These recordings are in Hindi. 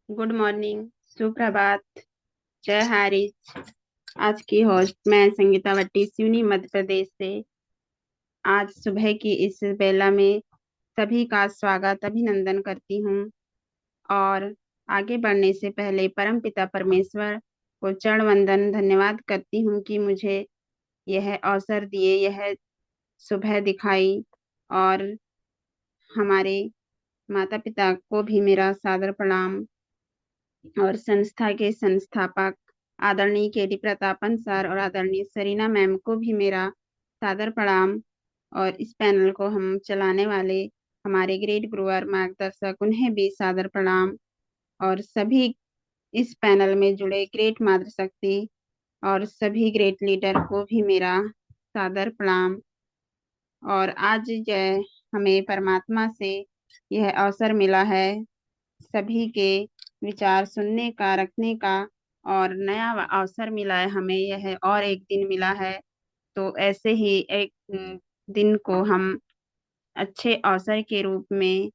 Good morning. सुप्रभात। जय हारिज। आज की होस्ट मैं संगीता वट्टी सिवनी मध्य प्रदेश से। आज सुबह की इस बेला में सभी का स्वागत अभिनंदन करती हूँ। और आगे बढ़ने से पहले परम पिता परमेश्वर को चरण वंदन धन्यवाद करती हूँ कि मुझे यह अवसर दिए, यह सुबह दिखाई। और हमारे माता पिता को भी मेरा सादर प्रणाम। और संस्था के संस्थापक आदरणीय केडी प्रतापन सर और आदरणीय सरीना मैम को भी मेरा सादर प्रणाम। और इस पैनल को हम चलाने वाले हमारे ग्रेट गुरुवर मार्गदर्शक, उन्हें भी सादर प्रणाम। और सभी इस पैनल में जुड़े ग्रेट मातृशक्ति और सभी ग्रेट लीडर को भी मेरा सादर प्रणाम। और आज जय हमें परमात्मा से यह अवसर मिला है सभी के विचार सुनने का, रखने का, और नया अवसर मिला है हमें, यह और एक दिन मिला है। तो ऐसे ही एक दिन को हम अच्छे अवसर के रूप में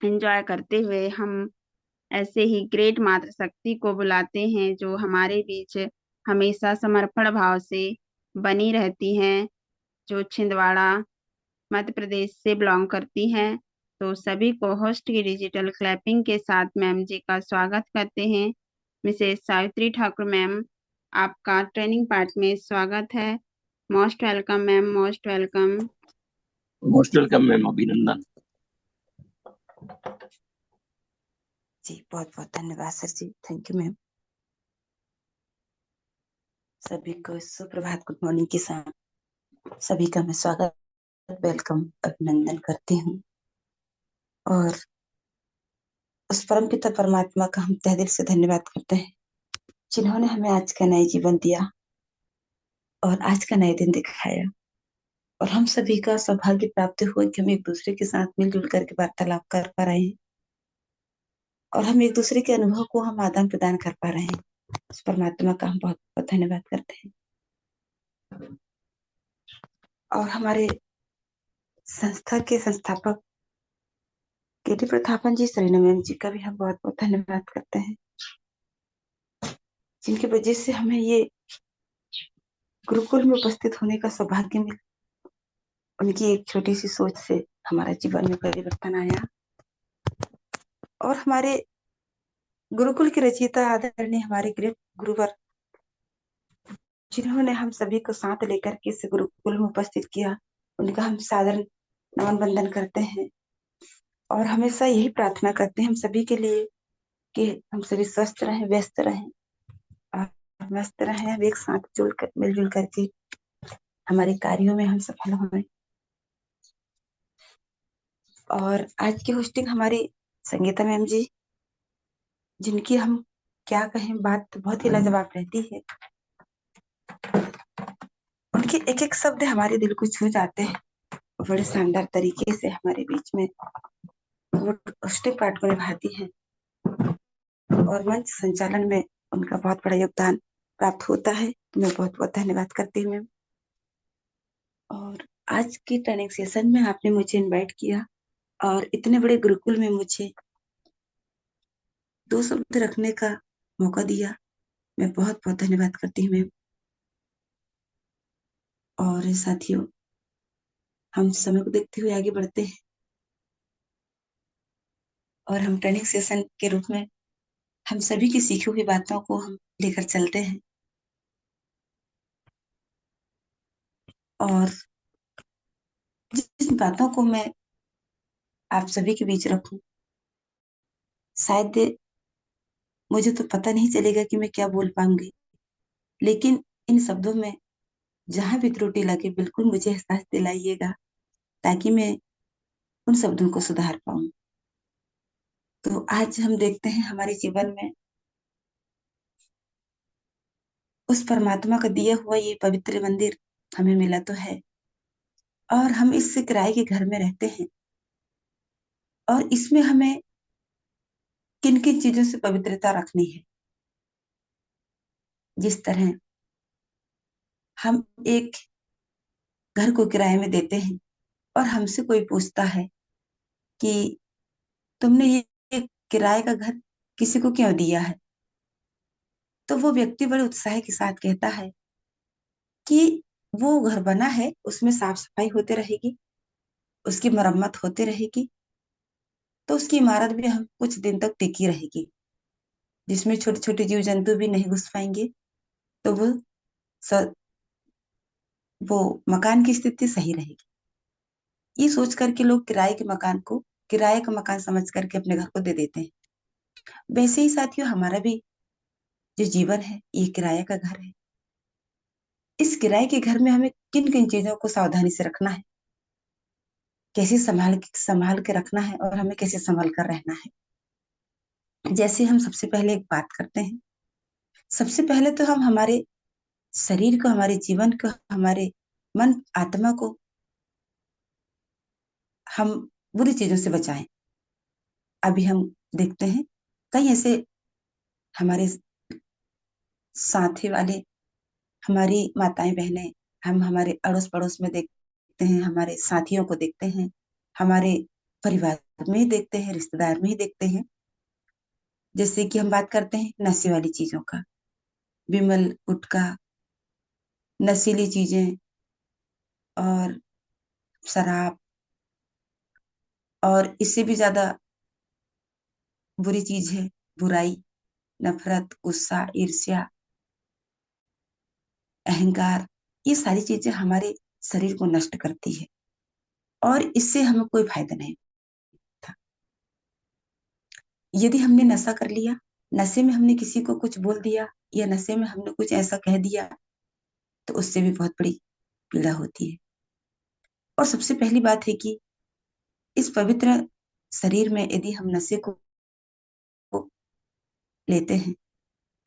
एंजॉय करते हुए हम ऐसे ही ग्रेट मातृशक्ति को बुलाते हैं जो हमारे बीच हमेशा समर्पण भाव से बनी रहती हैं, जो छिंदवाड़ा मध्य प्रदेश से बिलोंग करती हैं। तो सभी को होस्ट की डिजिटल क्लैपिंग के साथ मैम जी का स्वागत करते हैं। मिसेस सावित्री ठाकुर मैम, आपका ट्रेनिंग पार्ट में स्वागत है। Most welcome ma'am, most welcome. Most welcome ma'am, अभिनंदन। जी बहुत बहुत धन्यवाद सर जी, थैंक यू मैम। सभी को सुप्रभात, गुड मॉर्निंग के साथ सभी का मैं स्वागत, वेलकम, अभिनंदन करती हूँ। और उस परम पिता परमात्मा का हम तहे दिल से धन्यवाद करते हैं जिन्होंने हमें आज का नया जीवन दिया और आज का नया दिन दिखाया। और हम सभी का सौभाग्य प्राप्त हुआ कि हम एक दूसरे के साथ मिलजुल करके वार्तालाप कर पा रहे हैं और हम एक दूसरे के अनुभव को हम आदान प्रदान कर पा रहे हैं। उस परमात्मा का हम बहुत बहुत धन्यवाद करते हैं। और हमारे संस्था के संस्थापक केटी प्रतापन जी, सरीना मैम जी का भी हम बहुत बहुत धन्यवाद करते हैं, जिनकी वजह से हमें ये गुरुकुल में उपस्थित होने का सौभाग्य मिला। उनकी एक छोटी सी सोच से हमारा जीवन में परिवर्तन आया। और हमारे गुरुकुल के रचयिता आदरणीय हमारे ग्रेट गुरुवर, जिन्होंने हम सभी को साथ लेकर के इस गुरुकुल में उपस्थित किया, उनका हम सादर नमन वंदन करते हैं। और हमेशा यही प्रार्थना करते हैं हम सभी के लिए कि हम सभी स्वस्थ रहें, व्यस्त रहें और मस्त रहें। हम एक साथ मिलजुल करके हमारे कार्यों में हम सफल हों। और आज की होस्टिंग हमारी संगीता मैम जी, जिनकी हम क्या कहें, बात बहुत ही लाजवाब रहती है। उनके एक एक शब्द हमारे दिल को छू जाते हैं। बड़े शानदार तरीके से हमारे बीच में वो होस्टिंग पार्ट को निभाती हैं और मंच संचालन में उनका बहुत बड़ा योगदान प्राप्त होता है। तो मैं बहुत बहुत धन्यवाद करती हूँ मैम। और आज की ट्रेनिंग सेशन में आपने मुझे इनवाइट किया और इतने बड़े गुरुकुल में मुझे दो शब्द रखने का मौका दिया। मैं बहुत बहुत धन्यवाद करती हूँ मैम। और साथियों, हम समय को देखते हुए आगे बढ़ते हैं और हम ट्रेनिंग सेशन के रूप में हम सभी की सीखी हुई बातों को हम लेकर चलते हैं। और जिन बातों को मैं आप सभी के बीच रखूं, शायद मुझे तो पता नहीं चलेगा कि मैं क्या बोल पाऊंगी, लेकिन इन शब्दों में जहां भी त्रुटि लगे बिल्कुल मुझे एहसास दिलाइएगा, ताकि मैं उन शब्दों को सुधार पाऊं। तो आज हम देखते हैं हमारे जीवन में उस परमात्मा का दिया हुआ ये पवित्र मंदिर हमें मिला तो है, और हम इस किराए के घर में रहते हैं। और इसमें हमें किन किन चीजों से पवित्रता रखनी है। जिस तरह हम एक घर को किराए में देते हैं और हमसे कोई पूछता है कि तुमने ये किराए का घर किसी को क्यों दिया है? तो वो व्यक्ति बड़े उत्साह के साथ कहता है कि वो घर बना है, उसमें साफ सफाई होते रहेगी, उसकी मरम्मत होती रहेगी, तो उसकी इमारत भी हम कुछ दिन तक टिकी रहेगी, जिसमें छोटे छोटे जीव जंतु भी नहीं घुस पाएंगे। तो स, वो मकान की स्थिति सही रहेगी। ये सोच करके लोग किराए का मकान समझ करके अपने घर को दे देते हैं। वैसे ही साथियों, हमारा भी जो जीवन है ये किराए का घर है। इस किराए के घर में हमें किन किन चीजों को सावधानी से रखना है, कैसे संभाल के रखना है, और हमें कैसे संभल कर रहना है। जैसे हम सबसे पहले एक बात करते हैं। सबसे पहले तो हम हमारे शरीर को, हमारे जीवन को, हमारे मन आत्मा को हम बुरी चीजों से बचाएं। अभी हम देखते हैं कई ऐसे हमारे साथी वाले, हमारी माताएं बहनें, हम हमारे अड़ोस पड़ोस में देखते हैं, हमारे साथियों को देखते हैं, हमारे परिवार में ही देखते हैं, रिश्तेदार में ही देखते हैं। जैसे कि हम बात करते हैं नशे वाली चीजों का, विमल, गुटखा, नशीली चीजें और शराब, और इससे भी ज्यादा बुरी चीज है बुराई, नफरत, गुस्सा, ईर्ष्या, अहंकार। ये सारी चीजें हमारे शरीर को नष्ट करती है और इससे हमें कोई फायदा नहीं था। यदि हमने नशा कर लिया, नशे में हमने किसी को कुछ बोल दिया, या नशे में हमने कुछ ऐसा कह दिया, तो उससे भी बहुत बड़ी पीड़ा होती है। और सबसे पहली बात है कि इस पवित्र शरीर में यदि हम नशे को लेते हैं,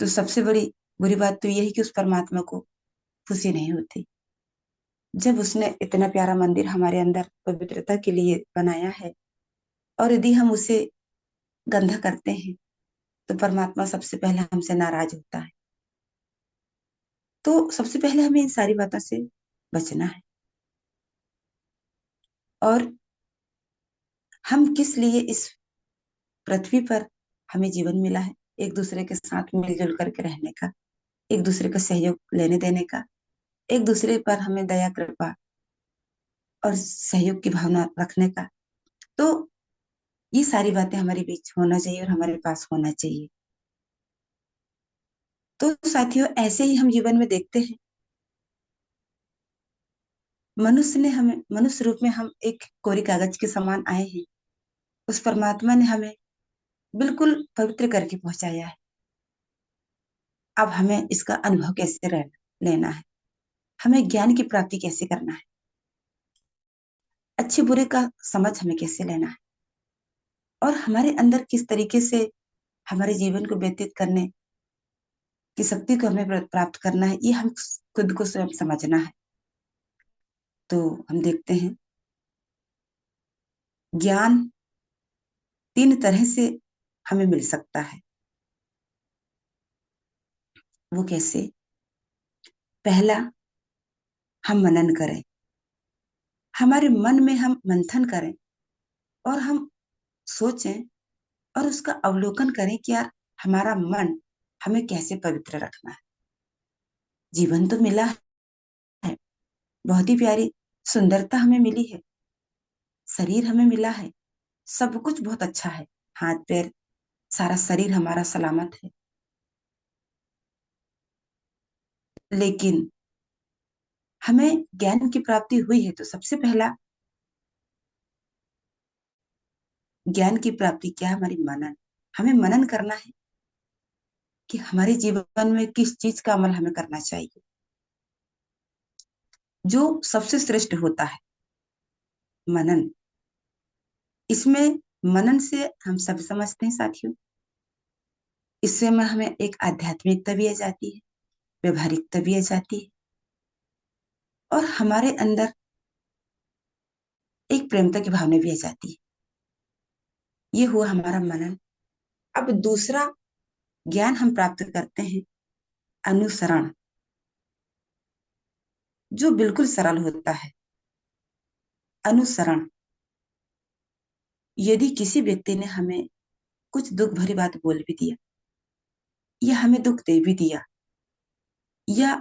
तो सबसे बड़ी बुरी बात तो यही कि उस परमात्मा को खुशी नहीं होती। जब उसने इतना प्यारा मंदिर हमारे अंदर पवित्रता के लिए बनाया है, और यदि हम उसे गंदा करते हैं, तो परमात्मा सबसे पहले हमसे नाराज होता है। तो सबसे पहले हमें इन सारी बातों से बचना है। और हम किस लिए इस पृथ्वी पर हमें जीवन मिला है, एक दूसरे के साथ मिलजुल करके रहने का, एक दूसरे का सहयोग लेने देने का, एक दूसरे पर हमें दया, कृपा और सहयोग की भावना रखने का। तो ये सारी बातें हमारे बीच होना चाहिए और हमारे पास होना चाहिए। तो साथियों, ऐसे ही हम जीवन में देखते हैं, मनुष्य रूप में हम एक कोरी कागज के समान आए हैं। उस परमात्मा ने हमें बिल्कुल पवित्र करके पहुंचाया है। अब हमें इसका अनुभव कैसे लेना है, हमें ज्ञान की प्राप्ति कैसे करना है, अच्छे बुरे का समझ हमें कैसे लेना है, और हमारे अंदर किस तरीके से हमारे जीवन को व्यतीत करने की शक्ति को हमें प्राप्त करना है, ये हम खुद को स्वयं समझना है। तो हम देखते हैं, ज्ञान 3 तरह से हमें मिल सकता है। वो कैसे? पहला, हम मनन करें, हमारे मन में हम मंथन करें, और हम सोचें और उसका अवलोकन करें कि यार, हमारा मन हमें कैसे पवित्र रखना है। जीवन तो मिला है, बहुत ही प्यारी सुंदरता हमें मिली है, शरीर हमें मिला है, सब कुछ बहुत अच्छा है, हाथ पैर सारा शरीर हमारा सलामत है। लेकिन हमें ज्ञान की प्राप्ति हुई है, तो सबसे पहला ज्ञान की प्राप्ति क्या है? हमारी मनन। हमें मनन करना है कि हमारे जीवन में किस चीज का अमल हमें करना चाहिए, जो सबसे श्रेष्ठ होता है मनन। इसमें मनन से हम सब समझते हैं साथियों, इससे में हमें एक आध्यात्मिकता भी आ जाती है, व्यवहारिकता भी आ जाती है, और हमारे अंदर एक प्रेमता की भावना भी आ जाती है। ये हुआ हमारा मनन। अब दूसरा ज्ञान हम प्राप्त करते हैं अनुसरण, जो बिल्कुल सरल होता है। अनुसरण यदि किसी व्यक्ति ने हमें कुछ दुख भरी बात बोल भी दिया या हमें दुख दे भी दिया या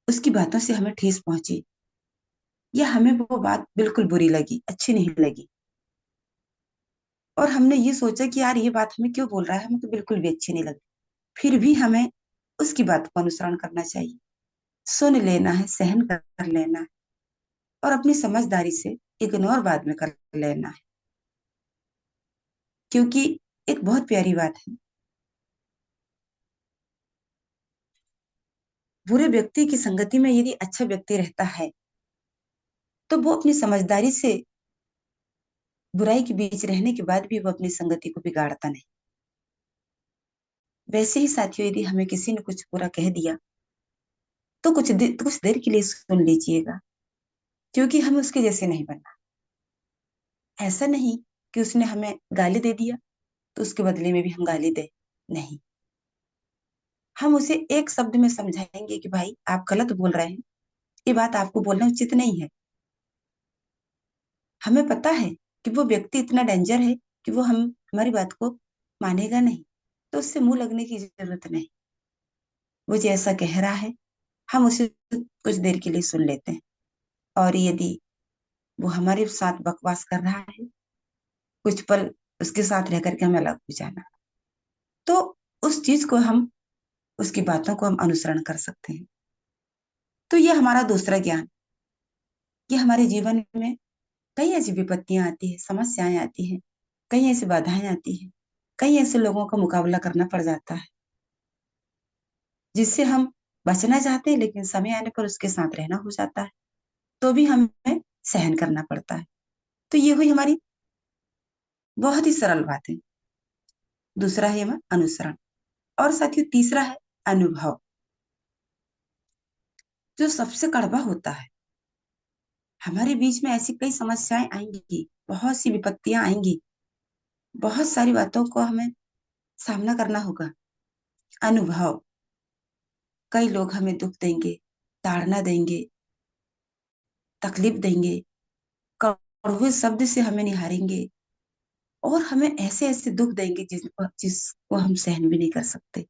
उसकी बातों से हमें ठेस पहुंची या हमें वो बात बिल्कुल बुरी लगी, अच्छी नहीं लगी, और हमने ये सोचा कि यार ये बात हमें क्यों बोल रहा है, हमें तो बिल्कुल भी अच्छी नहीं लगी, फिर भी हमें उसकी बात को अनुसरण करना चाहिए, सुन लेना है, सहन कर लेना है और अपनी समझदारी से इग्नोर बाद में कर लेना है। क्योंकि एक बहुत प्यारी बात है, बुरे व्यक्ति की संगति में यदि अच्छा व्यक्ति रहता है तो वो अपनी समझदारी से बुराई के बीच रहने के बाद भी वो अपनी संगति को बिगाड़ता नहीं। वैसे ही साथियों, यदि हमें किसी ने कुछ बुरा कह दिया तो कुछ देर के लिए सुन लीजिएगा, क्योंकि हमें उसके जैसे नहीं बनना। ऐसा नहीं कि उसने हमें गाली दे दिया तो उसके बदले में भी हम गाली दे, नहीं, हम उसे एक शब्द में समझाएंगे कि भाई आप गलत बोल रहे हैं, ये बात आपको बोलना उचित नहीं है। हमें पता है कि वो व्यक्ति इतना डेंजर है कि वो हम हमारी बात को मानेगा नहीं, तो उससे मुंह लगने की जरूरत नहीं। वो जैसा कह रहा है हम उसे कुछ देर के लिए सुन लेते हैं, और यदि वो हमारे साथ बकवास कर रहा है, कुछ पल उसके साथ रह करके हमें अलग हो जाना, तो उस चीज को हम, उसकी बातों को हम अनुसरण कर सकते हैं। तो ये हमारा दूसरा ज्ञान, कि हमारे जीवन में कई ऐसी विपत्तियां आती है, समस्याएं आती हैं, कई ऐसी बाधाएं आती हैं, कई ऐसे लोगों का मुकाबला करना पड़ जाता है जिससे हम बचना चाहते हैं, लेकिन समय आने पर उसके साथ रहना हो जाता है, तो भी हमें सहन करना पड़ता है। तो ये हुई हमारी बहुत ही सरल बातें। दूसरा है हमारा अनुसरण, और साथियों तीसरा है अनुभव, जो सबसे कड़वा होता है। हमारे बीच में ऐसी कई समस्याएं आएंगी, बहुत सी विपत्तियां आएंगी, बहुत सारी बातों को हमें सामना करना होगा। अनुभव, कई लोग हमें दुख देंगे, ताड़ना देंगे, तकलीफ देंगे, कड़वे शब्द से हमें निहारेंगे और हमें ऐसे ऐसे दुख देंगे जिसको हम सहन भी नहीं कर सकते।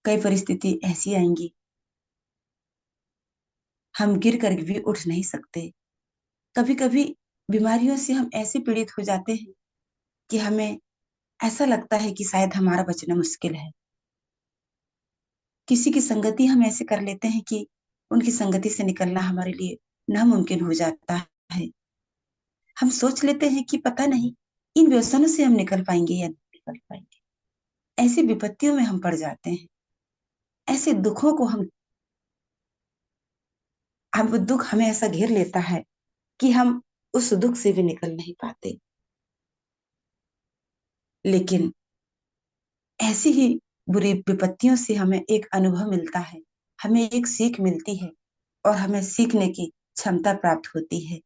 कई परिस्थिति ऐसी आएंगी, हम गिर कर भी उठ नहीं सकते। कभी कभी बीमारियों से हम ऐसे पीड़ित हो जाते हैं कि हमें ऐसा लगता है कि शायद हमारा बचना मुश्किल है। किसी की संगति हम ऐसे कर लेते हैं कि उनकी संगति से निकलना हमारे लिए नामुमकिन हो जाता है। हम सोच लेते हैं कि पता नहीं इन व्यसनों से हम निकल पाएंगे या नहीं निकल पाएंगे। ऐसी विपत्तियों में हम पड़ जाते हैं, ऐसे दुखों को हम वो दुख हमें ऐसा घेर लेता है कि हम उस दुख से भी निकल नहीं पाते। लेकिन ऐसी ही बुरी विपत्तियों से हमें एक अनुभव मिलता है, हमें एक सीख मिलती है और हमें सीखने की क्षमता प्राप्त होती है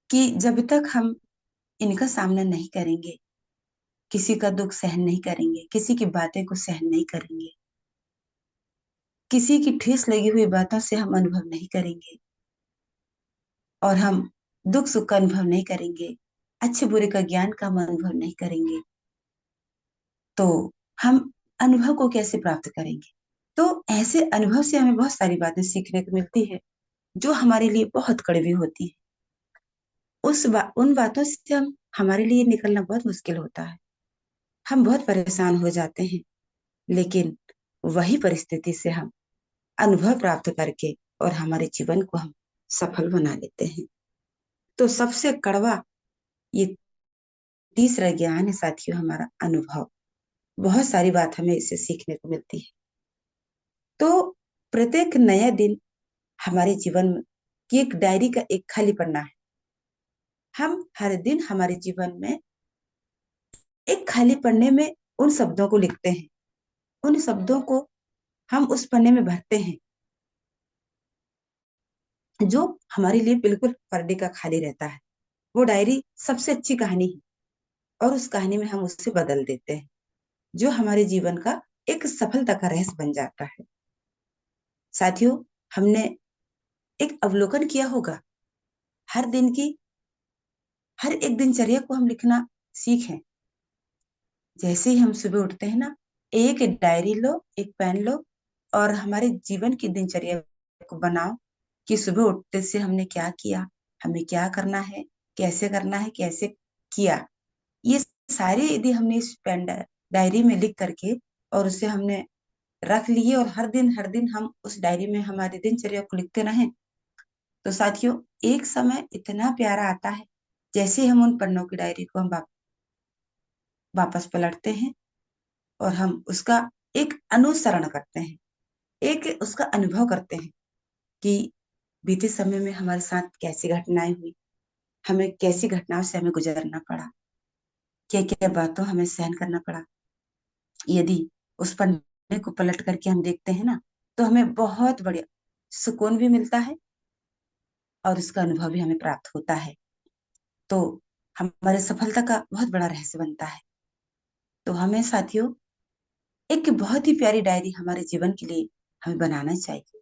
कि जब तक हम इनका सामना नहीं करेंगे, किसी का दुख सहन नहीं करेंगे, किसी की बातें को सहन नहीं करेंगे, किसी की ठेस लगी हुई बातों से हम अनुभव नहीं करेंगे और हम दुख सुख का अनुभव नहीं करेंगे, अच्छे बुरे का ज्ञान का हम अनुभव नहीं करेंगे, तो हम अनुभव को कैसे प्राप्त करेंगे। तो ऐसे अनुभव से हमें बहुत सारी बातें सीखने को मिलती है जो हमारे लिए बहुत कड़वी होती है। उन बातों से हमारे लिए निकलना बहुत मुश्किल होता है, हम बहुत परेशान हो जाते हैं, लेकिन वही परिस्थिति से हम अनुभव प्राप्त करके और हमारे जीवन को हम सफल बना लेते हैं। तो सबसे कड़वा ये तीसरा ज्ञान है साथियों, हमारा अनुभव। बहुत सारी बात हमें इससे सीखने को मिलती है। तो प्रत्येक नया दिन हमारे जीवन की एक डायरी का एक खाली पन्ना है। हम हर दिन हमारे जीवन में एक खाली पन्ने में उन शब्दों को लिखते हैं, उन शब्दों को हम उस पन्ने में भरते हैं जो हमारे लिए बिल्कुल परदे का खाली रहता है। वो डायरी सबसे अच्छी कहानी है और उस कहानी में हम उससे बदल देते हैं, जो हमारे जीवन का एक सफलता का रहस्य बन जाता है। साथियों, हमने एक अवलोकन किया होगा, हर दिन की हर एक दिनचर्या को हम लिखना सीखें। जैसे ही हम सुबह उठते हैं ना, एक डायरी लो, एक पेन लो, और हमारे जीवन की दिनचर्या को बनाओ कि सुबह उठते से हमने क्या किया, हमें क्या करना है, कैसे किया। ये सारे यदि हमने इस पेन डायरी में लिख करके और उसे हमने रख लिए, और हर दिन हम उस डायरी में हमारी दिनचर्या को लिखते रहें, तो साथियों एक समय इतना प्यारा आता है, जैसे ही हम उन पन्नों की डायरी को हम वापस पलटते हैं और हम उसका एक अनुसरण करते हैं, एक उसका अनुभव करते हैं कि बीते समय में हमारे साथ कैसी घटनाएं हुई, हमें कैसी घटनाओं से हमें गुजरना पड़ा, क्या क्या बातों हमें सहन करना पड़ा। यदि उस पन्ने को पलट करके हम देखते हैं ना, तो हमें बहुत बढ़िया सुकून भी मिलता है और उसका अनुभव भी हमें प्राप्त होता है। तो हमारे सफलता का बहुत बड़ा रहस्य बनता है। तो हमें साथियों एक बहुत ही प्यारी डायरी हमारे जीवन के लिए हमें बनाना चाहिए,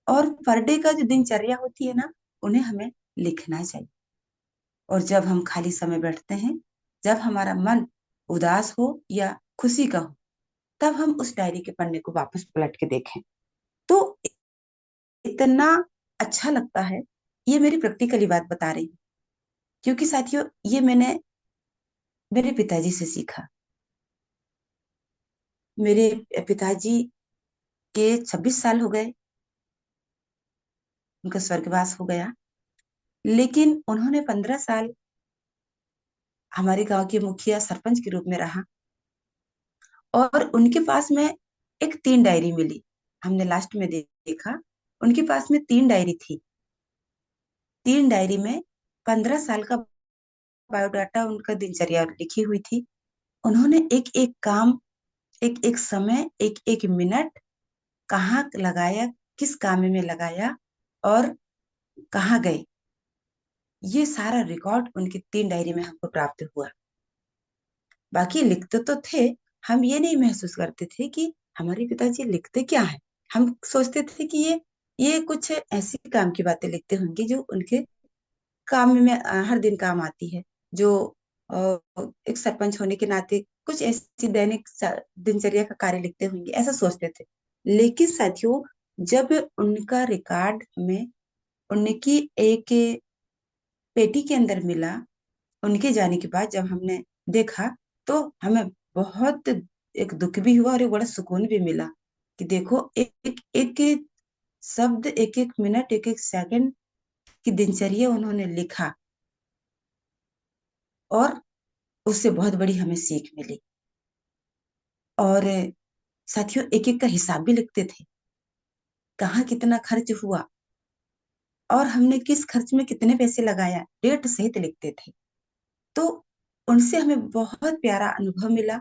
और पर डे का जो दिनचर्या होती है ना, उन्हें हमें लिखना चाहिए। और जब हम खाली समय बैठते हैं, जब हमारा मन उदास हो या खुशी का हो, तब हम उस डायरी के पन्ने को वापस पलट के देखें, तो इतना अच्छा लगता है। ये मेरी प्रैक्टिकली बात बता रही हूँ, क्योंकि साथियों ये मैंने मेरे पिताजी से सीखा। मेरे पिताजी के 26 साल हो गए, उनका स्वर्गवास हो गया, लेकिन उन्होंने 15 साल हमारे गांव के मुखिया सरपंच के रूप में रहा। और उनके पास में एक 3 डायरी मिली, हमने लास्ट में देखा, उनके पास में 3 डायरी थी। 3 डायरी में 15 साल का बायोडाटा, उनका दिनचर्या लिखी हुई थी। उन्होंने एक एक काम, एक एक समय, एक एक मिनट कहाँ लगाया, किस काम में लगाया, और कहाँ गए, ये सारा रिकॉर्ड उनकी 3 डायरी में हमको प्राप्त हुआ। बाकी लिखते तो थे, हम ये नहीं महसूस करते थे कि हमारे पिताजी लिखते क्या है। हम सोचते थे कि ये कुछ ऐसी काम की बातें लिखते होंगे जो उनके काम में हर दिन काम आती है, जो अ, एक सरपंच होने के नाते कुछ ऐसी दैनिक दिनचर्या का कार्य लिखते होंगे, ऐसा सोचते थे। लेकिन साथियों जब उनका रिकॉर्ड हमें उनकी एक पेटी के अंदर मिला, उनके जाने के बाद जब हमने देखा, तो हमें बहुत एक दुख भी हुआ और एक बड़ा सुकून भी मिला कि देखो एक शब्द, एक एक मिनट, एक एक सेकंड की दिनचर्या उन्होंने लिखा, और उससे बहुत बड़ी हमें सीख मिली। और साथियों एक एक का हिसाब भी लिखते थे, कहाँ कितना खर्च हुआ और हमने किस खर्च में कितने पैसे लगाया, डेट सहित लिखते थे। तो उनसे हमें बहुत प्यारा अनुभव मिला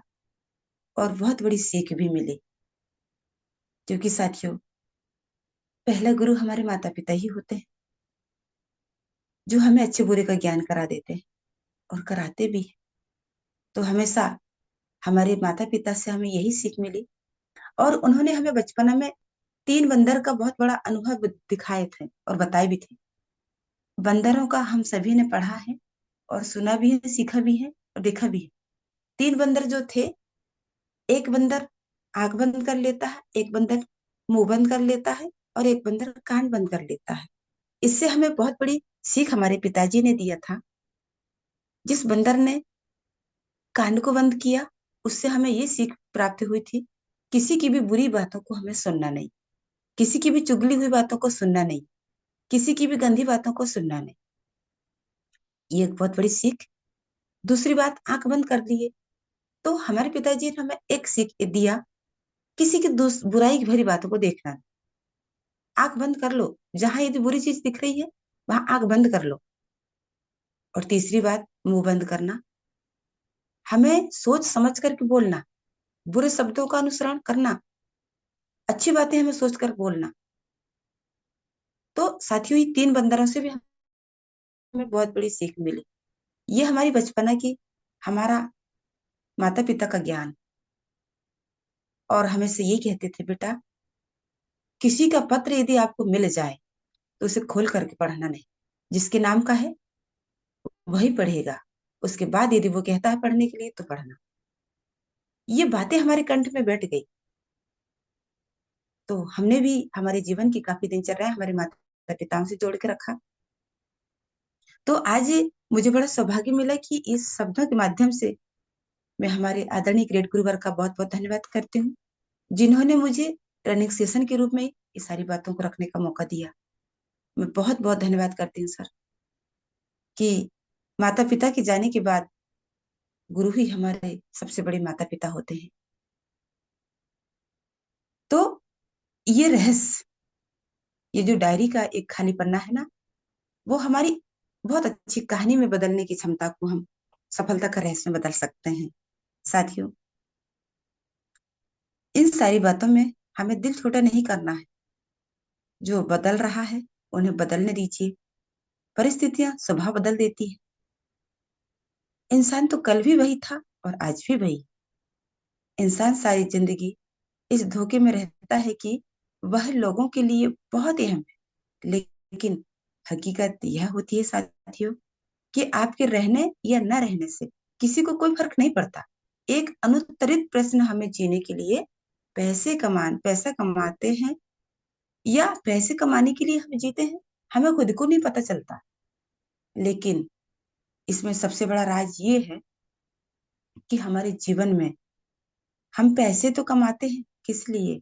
और बहुत बड़ी सीख भी मिली, क्योंकि साथियों पहला गुरु हमारे माता पिता ही होते हैं, जो हमें अच्छे बुरे का ज्ञान करा देते हैं और कराते भी हैं। तो हमेशा हमारे माता पिता से हमें यही सीख मिली, और उन्होंने हमें बचपना में 3 बंदर का बहुत बड़ा अनुभव दिखाए थे और बताए भी थे। बंदरों का हम सभी ने पढ़ा है और सुना भी है, सीखा भी है और देखा भी है। 3 बंदर जो थे, एक बंदर आंख बंद कर लेता है, एक बंदर मुंह बंद कर लेता है, और एक बंदर कान बंद कर लेता है। इससे हमें बहुत बड़ी सीख हमारे पिताजी ने दिया था। जिस बंदर ने कान को बंद किया, उससे हमें ये सीख प्राप्त हुई थी, किसी की भी बुरी बातों को हमें सुनना नहीं, किसी की भी चुगली हुई बातों को सुनना नहीं, किसी की भी गंदी बातों को सुनना नहीं। ये एक बहुत बड़ी सीख। दूसरी बात, आंख बंद कर लिए, तो हमारे पिताजी ने हमें एक सीख दिया, किसी की बुराई की भरी बातों को देखना नहीं। आंख बंद कर लो, जहां यदि बुरी चीज दिख रही है वहां आंख बंद कर लो। और तीसरी बात, मुंह बंद करना, हमें सोच समझ करके बोलना, बुरे शब्दों का अनुसरण करना, अच्छी बातें हमें सोच कर बोलना। तो साथियों ये 3 बंदरों से भी हमें बहुत बड़ी सीख मिली। ये हमारी बचपना की, हमारा माता पिता का ज्ञान। और हमें से ये कहते थे, बेटा किसी का पत्र यदि आपको मिल जाए तो उसे खोल करके पढ़ना नहीं, जिसके नाम का है वही पढ़ेगा। उसके बाद यदि वो कहता है पढ़ने के लिए तो पढ़ना। ये बातें हमारे कंठ में बैठ गई। तो हमने भी हमारे जीवन की काफी दिनचर्या हमारे माता पिताओं से जोड़ के रखा। तो आज मुझे बड़ा सौभाग्य मिला कि इस शब्दों के माध्यम से मैं हमारे आदरणीय ग्रेट गुरुवर का बहुत बहुत धन्यवाद करती हूँ, जिन्होंने मुझे ट्रेनिंग सेशन के रूप में ये सारी बातों को रखने का मौका दिया। मैं बहुत बहुत धन्यवाद करती हूँ सर, कि माता पिता के जाने के बाद गुरु ही हमारे सबसे बड़े माता पिता होते हैं। तो ये रहस्य, ये जो डायरी का एक खाली पन्ना है ना, वो हमारी बहुत अच्छी कहानी में बदलने की क्षमता को हम सफलता का रहस्य में बदल सकते हैं। साथियों, इन सारी बातों में हमें दिल छोटा नहीं करना है। जो बदल रहा है उन्हें बदलने दीजिए। परिस्थितियां स्वभाव बदल देती है। इंसान तो कल भी वही था और आज भी वही। इंसान सारी जिंदगी इस धोखे में रहता है कि वह लोगों के लिए बहुत अहम है, लेकिन हकीकत यह होती है साथियों कि आपके रहने या न रहने से किसी को कोई फर्क नहीं पड़ता। एक अनुत्तरित प्रश्न हमें जीने के लिए पैसा कमाते हैं या पैसे कमाने के लिए हम जीते हैं, हमें खुद को नहीं पता चलता। लेकिन इसमें सबसे बड़ा राज ये है कि हमारे जीवन में हम पैसे तो कमाते हैं, किस लिए?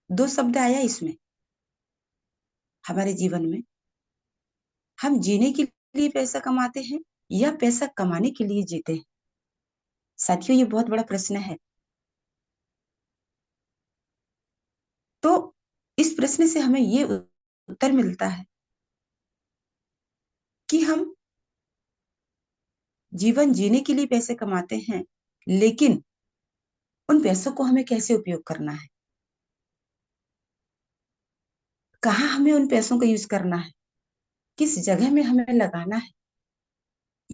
दो शब्द आया इसमें हमारे जीवन में। हम जीने के लिए पैसा कमाते हैं या पैसा कमाने के लिए जीते हैं? साथियों, ये बहुत बड़ा प्रश्न है। तो इस प्रश्न से हमें ये उत्तर मिलता है कि हम जीवन जीने के लिए पैसे कमाते हैं, लेकिन उन पैसों को हमें कैसे उपयोग करना है, कहाँ हमें उन पैसों का यूज करना है, किस जगह में हमें लगाना है,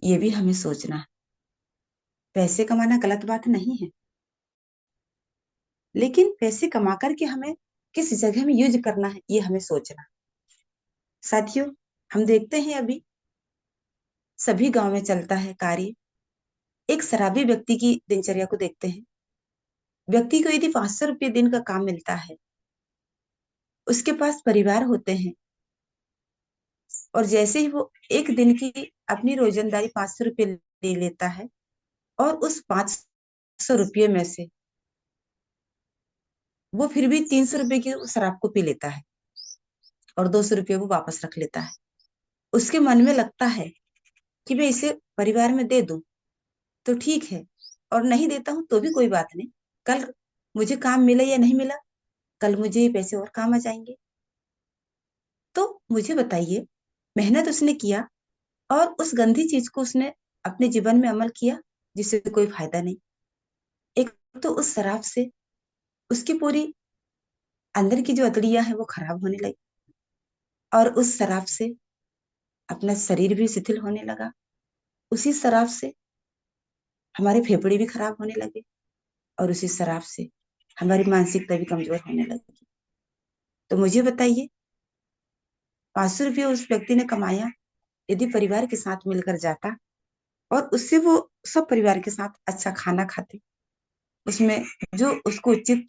ये भी हमें सोचना है। पैसे कमाना गलत बात नहीं है, लेकिन पैसे कमा करके हमें किस जगह में यूज करना है, ये हमें सोचना। साथियों, हम देखते हैं अभी सभी गांव में चलता है कार्य। एक शराबी व्यक्ति की दिनचर्या को देखते हैं। व्यक्ति को यदि 500 रुपये दिन का काम मिलता है, उसके पास परिवार होते हैं, और जैसे ही वो एक दिन की अपनी रोजंदारी 500 रुपये ले लेता है, और उस 500 रुपये में से वो फिर भी 300 रुपये की उस शराब को पी लेता है और 200 रुपये वो वापस रख लेता है। उसके मन में लगता है कि मैं इसे परिवार में दे दूं तो ठीक है, और नहीं देता हूं तो भी कोई बात नहीं। कल मुझे काम मिला या नहीं मिला, कल मुझे ये पैसे और काम आ जाएंगे। तो मुझे बताइए, मेहनत उसने किया और उस गंदी चीज को उसने अपने जीवन में अमल किया जिससे कोई फायदा नहीं। एक तो उस शराब से उसकी पूरी अंदर की जो अतड़ियां हैं वो खराब होने लगी, और उस शराब से अपना शरीर भी शिथिल होने लगा। उसी शराब से हमारे फेफड़े भी खराब होने लगे, और उसी शराब से हमारी मानसिकता भी कमजोर होने लगी। तो मुझे बताइए, 500 रुपये उस व्यक्ति ने कमाया, यदि परिवार के साथ मिलकर जाता और उससे वो सब परिवार के साथ अच्छा खाना खाते, उसमें जो उसको उचित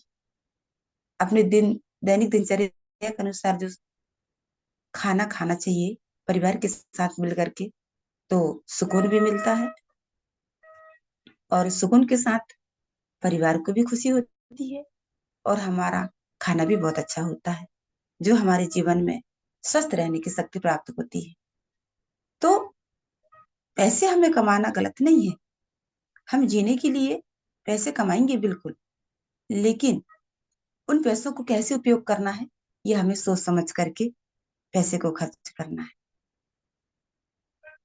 अपने दैनिक दिनचर्या के अनुसार जो खाना खाना चाहिए परिवार के साथ मिलकर के, तो सुकून भी मिलता है, और सुकून के साथ परिवार को भी खुशी होती है, और हमारा खाना भी बहुत अच्छा होता है, जो हमारे जीवन में स्वस्थ रहने की शक्ति प्राप्त होती है। तो पैसे हमें कमाना गलत नहीं है। हम जीने के लिए पैसे कमाएंगे बिल्कुल, लेकिन उन पैसों को कैसे उपयोग करना है, ये हमें सोच समझ करके पैसे को खर्च करना है।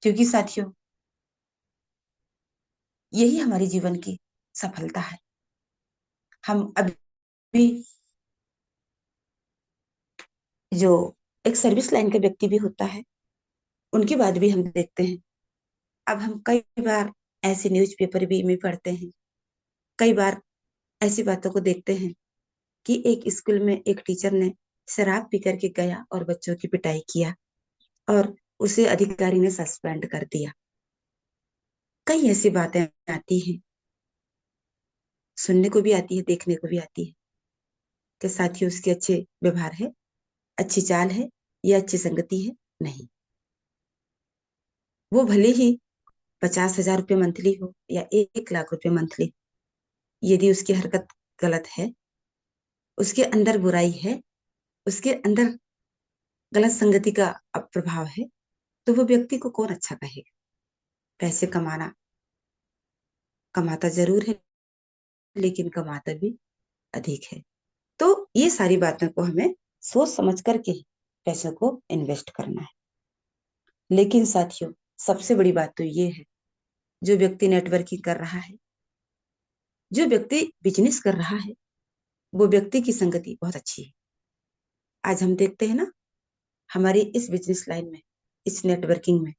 क्योंकि साथियों, यही हमारे जीवन की सफलता है। हम अभी जो एक सर्विस लाइन का व्यक्ति भी होता है, उनके बाद भी हम देखते हैं। अब हम कई बार ऐसे न्यूज़पेपर भी में पढ़ते हैं, कई बार ऐसी बातों को देखते हैं कि एक स्कूल में एक टीचर ने शराब पी करके गया और बच्चों की पिटाई किया, और उसे अधिकारी ने सस्पेंड कर दिया। कई ऐसी बातें आती हैं, सुनने को भी आती है, देखने को भी आती है, कि साथियों उसके अच्छे व्यवहार है, अच्छी चाल है, या अच्छी संगति है। नहीं, वो भले ही 50,000 रुपये मंथली हो या 1 लाख रुपये मंथली, यदि उसकी हरकत गलत है, उसके अंदर बुराई है, उसके अंदर गलत संगति का प्रभाव है, तो वो व्यक्ति को कौन अच्छा कहेगा। पैसे कमाना, कमाता जरूर है, लेकिन कमाता भी अधिक है। तो ये सारी बातों को हमें सोच समझ करके ही पैसों को इन्वेस्ट करना है। लेकिन साथियों, सबसे बड़ी बात तो ये है, जो व्यक्ति नेटवर्किंग कर रहा है, जो व्यक्ति बिजनेस कर रहा है, वो व्यक्ति की संगति बहुत अच्छी है। आज हम देखते हैं ना, हमारी इस बिजनेस लाइन में, इस नेटवर्किंग में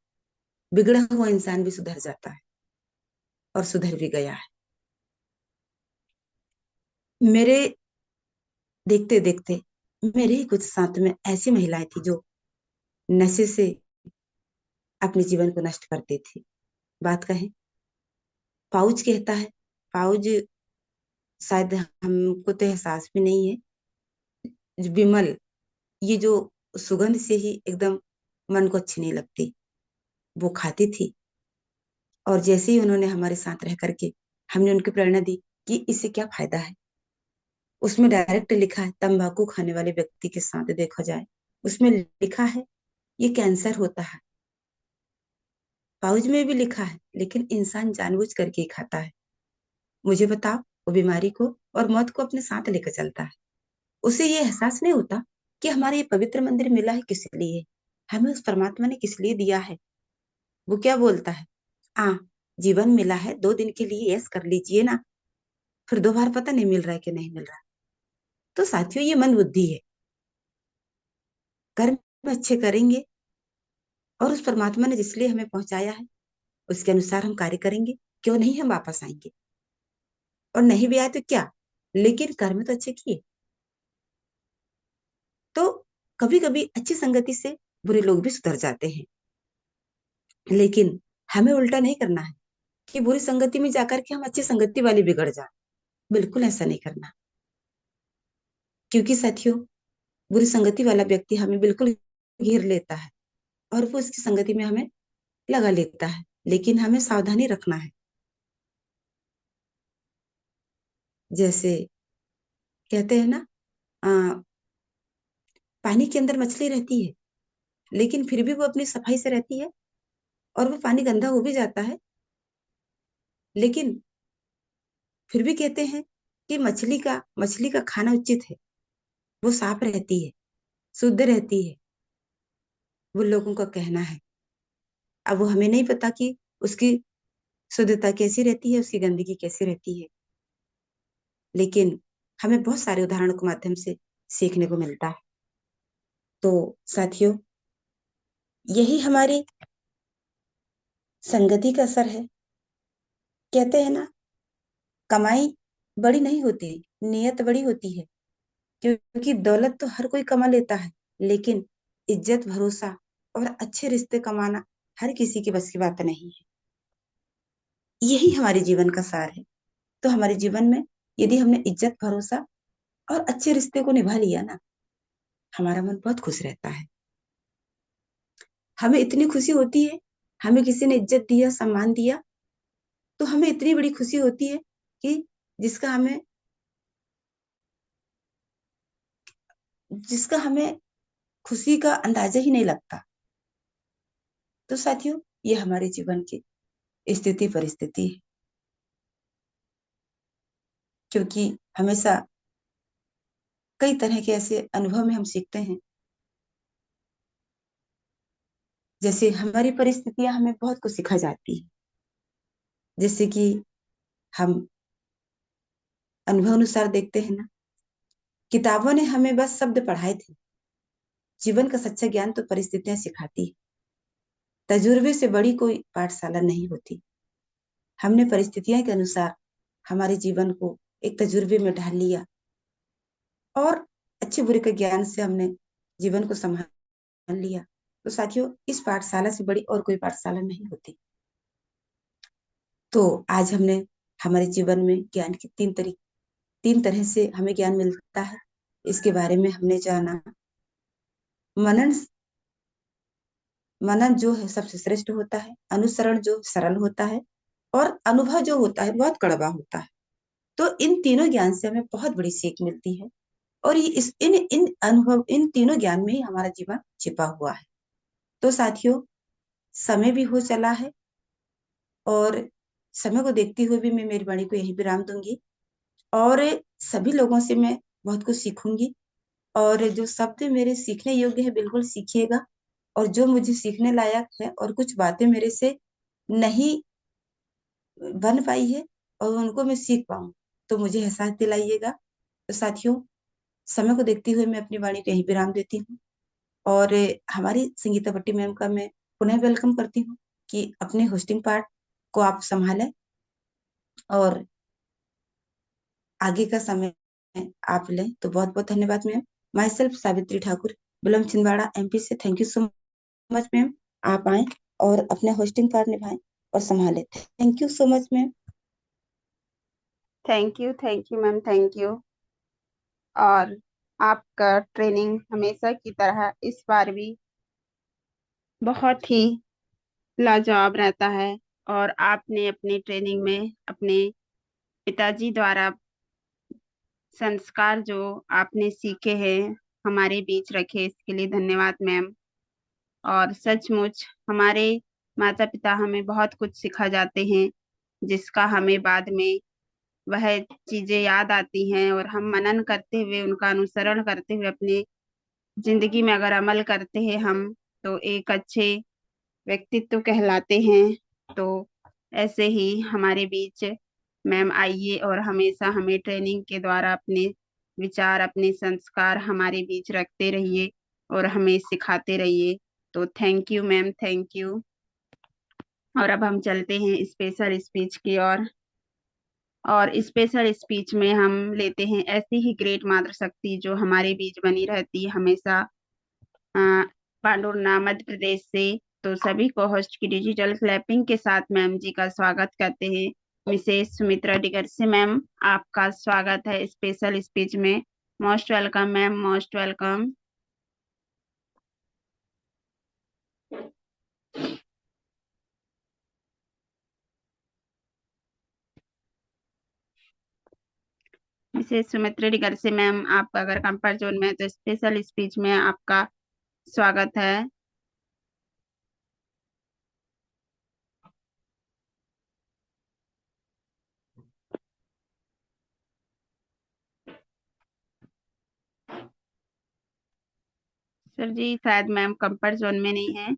बिगड़ा हुआ इंसान भी सुधर जाता है, और सुधर भी गया है। मेरे देखते देखते मेरे ही कुछ साथ में ऐसी महिलाएं थी जो नशे से अपने जीवन को नष्ट करती थी। बात कहें, पाउच कहता है, पाउज शायद हमको तो एहसास भी नहीं है। विमल, ये जो सुगंध से ही एकदम मन को अच्छी नहीं लगती, वो खाती थी। और जैसे ही उन्होंने हमारे साथ रह करके हमने उनकी प्रेरणा दी कि इससे क्या फायदा है, उसमें डायरेक्ट लिखा है तंबाकू खाने वाले व्यक्ति के साथ देखा जाए, उसमें लिखा है ये कैंसर होता है। पाउच में भी लिखा है, लेकिन इंसान जानबूझ करके ही खाता है। मुझे बताओ, वो बीमारी को और मौत को अपने साथ लेकर चलता है। उसे ये एहसास नहीं होता कि हमारे ये पवित्र मंदिर मिला है किस लिए, हमें उस परमात्मा ने किस लिए दिया है। वो क्या बोलता है, हाँ, जीवन मिला है 2 दिन के लिए, यस कर लीजिए ना, फिर 2 बार पता नहीं मिल रहा है कि नहीं मिल रहा। तो साथियों, ये मन बुद्धि है। कर्म अच्छे करेंगे और उस परमात्मा ने जिसलिए हमें पहुंचाया है उसके अनुसार हम कार्य करेंगे, क्यों नहीं हम वापस आएंगे। और नहीं भी आए तो क्या, लेकिन कर्म तो अच्छे किए। तो कभी कभी अच्छी संगति से बुरे लोग भी सुधर जाते हैं, लेकिन हमें उल्टा नहीं करना है कि बुरी संगति में जाकर के हम अच्छी संगति वाली बिगड़ जाए। बिल्कुल ऐसा नहीं करना, क्योंकि साथियों, बुरी संगति वाला व्यक्ति हमें बिल्कुल घेर लेता है और वो उसकी संगति में हमें लगा लेता है। लेकिन हमें सावधानी रखना है। जैसे कहते हैं ना, आ, पानी के अंदर मछली रहती है, लेकिन फिर भी वो अपनी सफाई से रहती है, और वो पानी गंदा हो भी जाता है, लेकिन फिर भी कहते हैं कि मछली का खाना उचित है। वो साफ रहती है, शुद्ध रहती है, वो लोगों का कहना है। अब वो हमें नहीं पता कि उसकी शुद्धता कैसी रहती है, उसकी गंदगी कैसी रहती है, लेकिन हमें बहुत सारे उदाहरणों के माध्यम से सीखने को मिलता है। तो साथियों, यही हमारी संगति का असर है। कहते हैं ना, कमाई बड़ी नहीं होती, नियत बड़ी होती है। क्योंकि दौलत तो हर कोई कमा लेता है, लेकिन इज्जत, भरोसा और अच्छे रिश्ते कमाना हर किसी के बस की बात नहीं है। यही हमारे जीवन का सार है। तो हमारे जीवन में यदि हमने इज्जत, भरोसा और अच्छे रिश्ते को निभा लिया ना, हमारा मन बहुत खुश रहता है। हमें इतनी खुशी होती है, हमें किसी ने इज्जत दिया, सम्मान दिया, तो हमें इतनी बड़ी खुशी होती है कि जिसका हमें जिसका हमें खुशी का अंदाजा ही नहीं लगता। तो साथियों, ये हमारे जीवन की स्थिति परिस्थिति है, क्योंकि हमेशा कई तरह के ऐसे अनुभव में हम सीखते हैं। जैसे हमारी परिस्थितियां हमें बहुत कुछ सिखा जाती है। जैसे कि हम अनुभव अनुसार देखते हैं ना, किताबों ने हमें बस शब्द पढ़ाए थे, जीवन का सच्चा ज्ञान तो परिस्थितियां सिखाती है। तजुर्बे से बड़ी कोई पाठशाला नहीं होती। हमने परिस्थितियों के अनुसार हमारे जीवन को एक तजुर्बे में ढाल लिया, और अच्छे बुरे के ज्ञान से हमने जीवन को संभाल लिया। तो साथियों, इस पाठशाला से बड़ी और कोई पाठशाला नहीं होती। तो आज हमने हमारे जीवन में ज्ञान की तीन तरह से हमें ज्ञान मिलता है, इसके बारे में हमने जाना। मनन मनन जो है सबसे श्रेष्ठ होता है, अनुसरण जो सरल होता है, और अनुभव जो होता है बहुत कड़वा होता है। तो इन तीनों ज्ञान से हमें बहुत बड़ी सीख मिलती है, और ये इस इन इन अनुभव इन तीनों ज्ञान में ही हमारा जीवन छिपा हुआ है। तो साथियों, समय भी हो चला है, और समय को देखते हुए भी मैं मेरी वाणी को यही विराम दूंगी, और सभी लोगों से मैं बहुत कुछ सीखूंगी। और जो शब्द मेरे सीखने योग्य है बिल्कुल सीखिएगा, और जो मुझे सीखने लायक है और कुछ बातें मेरे से नहीं बन पाई है और उनको मैं सीख पाऊं, तो मुझे एहसास दिलाइएगा। तो साथियों, समय को देखते हुए मैं अपनी वाणी को यहीं विराम देती हूँ, और हमारी संगीता भट्टी मैम का मैं पुनः वेलकम करती हूँ कि अपने होस्टिंग पार्ट को आप संभालें, और आगे का समय आप लें। तो बहुत बहुत धन्यवाद ma'am. Myself Savitri Thakur, बिलोम छिंदवाड़ा एमपी से। Thank you so much ma'am. आप आए और अपने होस्टिंग पार्ट निभाएं और संभालें। Thank you so much ma'am. Thank you ma'am, thank you. और आपका ट्रेनिंग हमेशा की तरह इस बार भी बहुत ही लाजवाब रहता है, और आपने अपनी ट्रेनिंग में अपने पिताजी द्वारा संस्कार जो आपने सीखे हैं हमारे बीच रखे, इसके लिए धन्यवाद मैम। और सचमुच हमारे माता पिता हमें बहुत कुछ सिखा जाते हैं, जिसका हमें बाद में वह चीजें याद आती हैं, और हम मनन करते हुए उनका अनुसरण करते हुए अपनी जिंदगी में अगर अमल करते हैं हम, तो एक अच्छे व्यक्तित्व कहलाते हैं। तो ऐसे ही हमारे बीच मैम आइए, और हमेशा हमें ट्रेनिंग के द्वारा अपने विचार, अपने संस्कार हमारे बीच रखते रहिए और हमें सिखाते रहिए। तो thank you ma'am, thank you. और अब हम चलते हैं स्पेशल स्पीच की ओर। और स्पेशल स्पीच में हम लेते हैं ऐसी ही ग्रेट मातृशक्ति जो हमारे बीच बनी रहती है हमेशा, पांडुर्ना मध्य प्रदेश से। तो सभी को होस्ट की डिजिटल क्लैपिंग के साथ मैम जी का स्वागत करते हैं। मिसेस सुमित्रा डिगर से मैम, आपका स्वागत है स्पेशल स्पीच में। Most welcome ma'am, most welcome. Mrs Sumitra digger से मैम, आप अगर कंफर्ट जोन में है तो स्पेशल स्पीच में आपका स्वागत है। सर जी शायद मैम कंफर्ट जोन में नहीं है,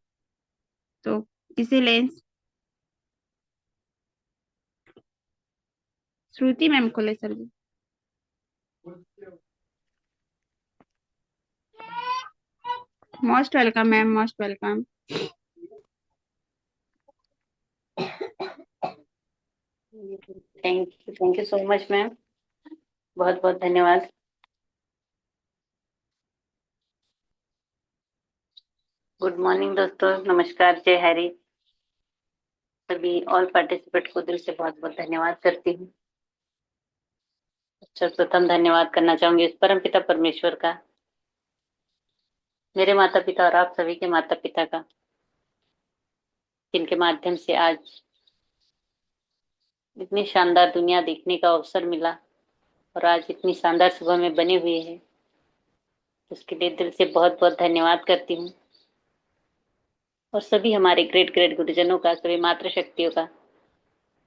तो किसी लेंस श्रुति मैम को ले sir ji. Most welcome ma'am, most welcome. Thank you so much ma'am, बहुत बहुत धन्यवाद। गुड मॉर्निंग दोस्तों, नमस्कार, जय हरि। सभी ऑल पार्टिसिपेंट को दिल से बहुत बहुत धन्यवाद करती हूँ। सर्वप्रथम धन्यवाद करना चाहूंगी उस परम पिता परमेश्वर का, मेरे माता पिता और आप सभी के माता पिता का, जिनके माध्यम से आज इतनी शानदार दुनिया देखने का अवसर मिला और आज इतनी शानदार सुबह में बने हुए हैं, उसके लिए दिल से बहुत बहुत धन्यवाद करती हूँ। और सभी हमारे ग्रेट ग्रेट गुरुजनों का, सभी मातृशक्तियों का,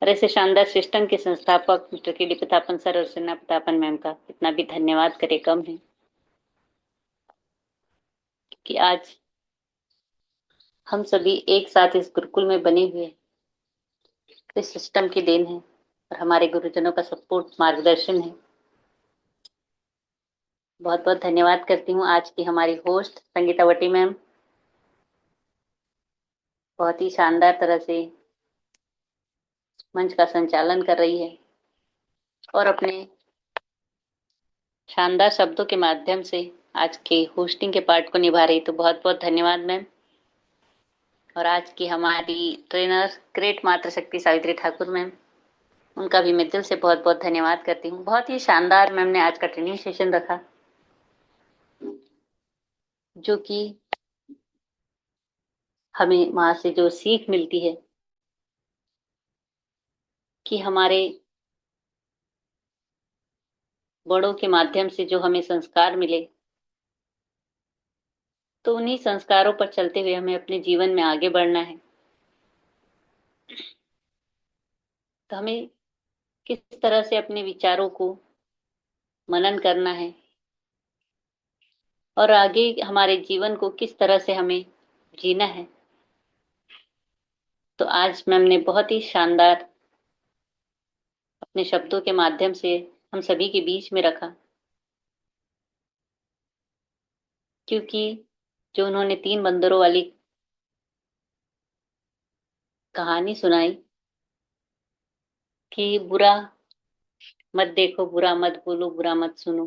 और ऐसे शानदार सिस्टम के संस्थापक मिस्टर के डी प्रतापन सर और सेना प्रतापन मैम का इतना भी धन्यवाद करे कम है, कि आज हम सभी एक साथ इस गुरुकुल में बने हुए इस सिस्टम की देन है, और हमारे गुरुजनों का सपोर्ट मार्गदर्शन है। बहुत बहुत धन्यवाद करती हूँ आज की हमारी होस्ट संगीता वटी मैम, बहुत ही शानदार तरह से मंच का संचालन कर रही है और अपने शानदार शब्दों के माध्यम से आज के होस्टिंग के पार्ट को निभा रही। तो बहुत बहुत धन्यवाद मैम। और आज की हमारी ट्रेनर ग्रेट मातृशक्ति सावित्री ठाकुर मैम, उनका भी मैं दिल से बहुत बहुत धन्यवाद करती हूँ। बहुत ही शानदार मैम ने आज का ट्रेनिंग सेशन रखा, जो कि हमें वहां से जो सीख मिलती है कि हमारे बड़ों के माध्यम से जो हमें संस्कार मिले, तो उन्हीं संस्कारों पर चलते हुए हमें अपने जीवन में आगे बढ़ना है। तो हमें किस तरह से अपने विचारों को मनन करना है और आगे हमारे जीवन को किस तरह से हमें जीना है, तो आज मैम ने बहुत ही शानदार अपने शब्दों के माध्यम से हम सभी के बीच में रखा। क्योंकि जो उन्होंने 3 बंदरों वाली कहानी सुनाई कि बुरा मत देखो, बुरा मत बोलो, बुरा मत सुनो,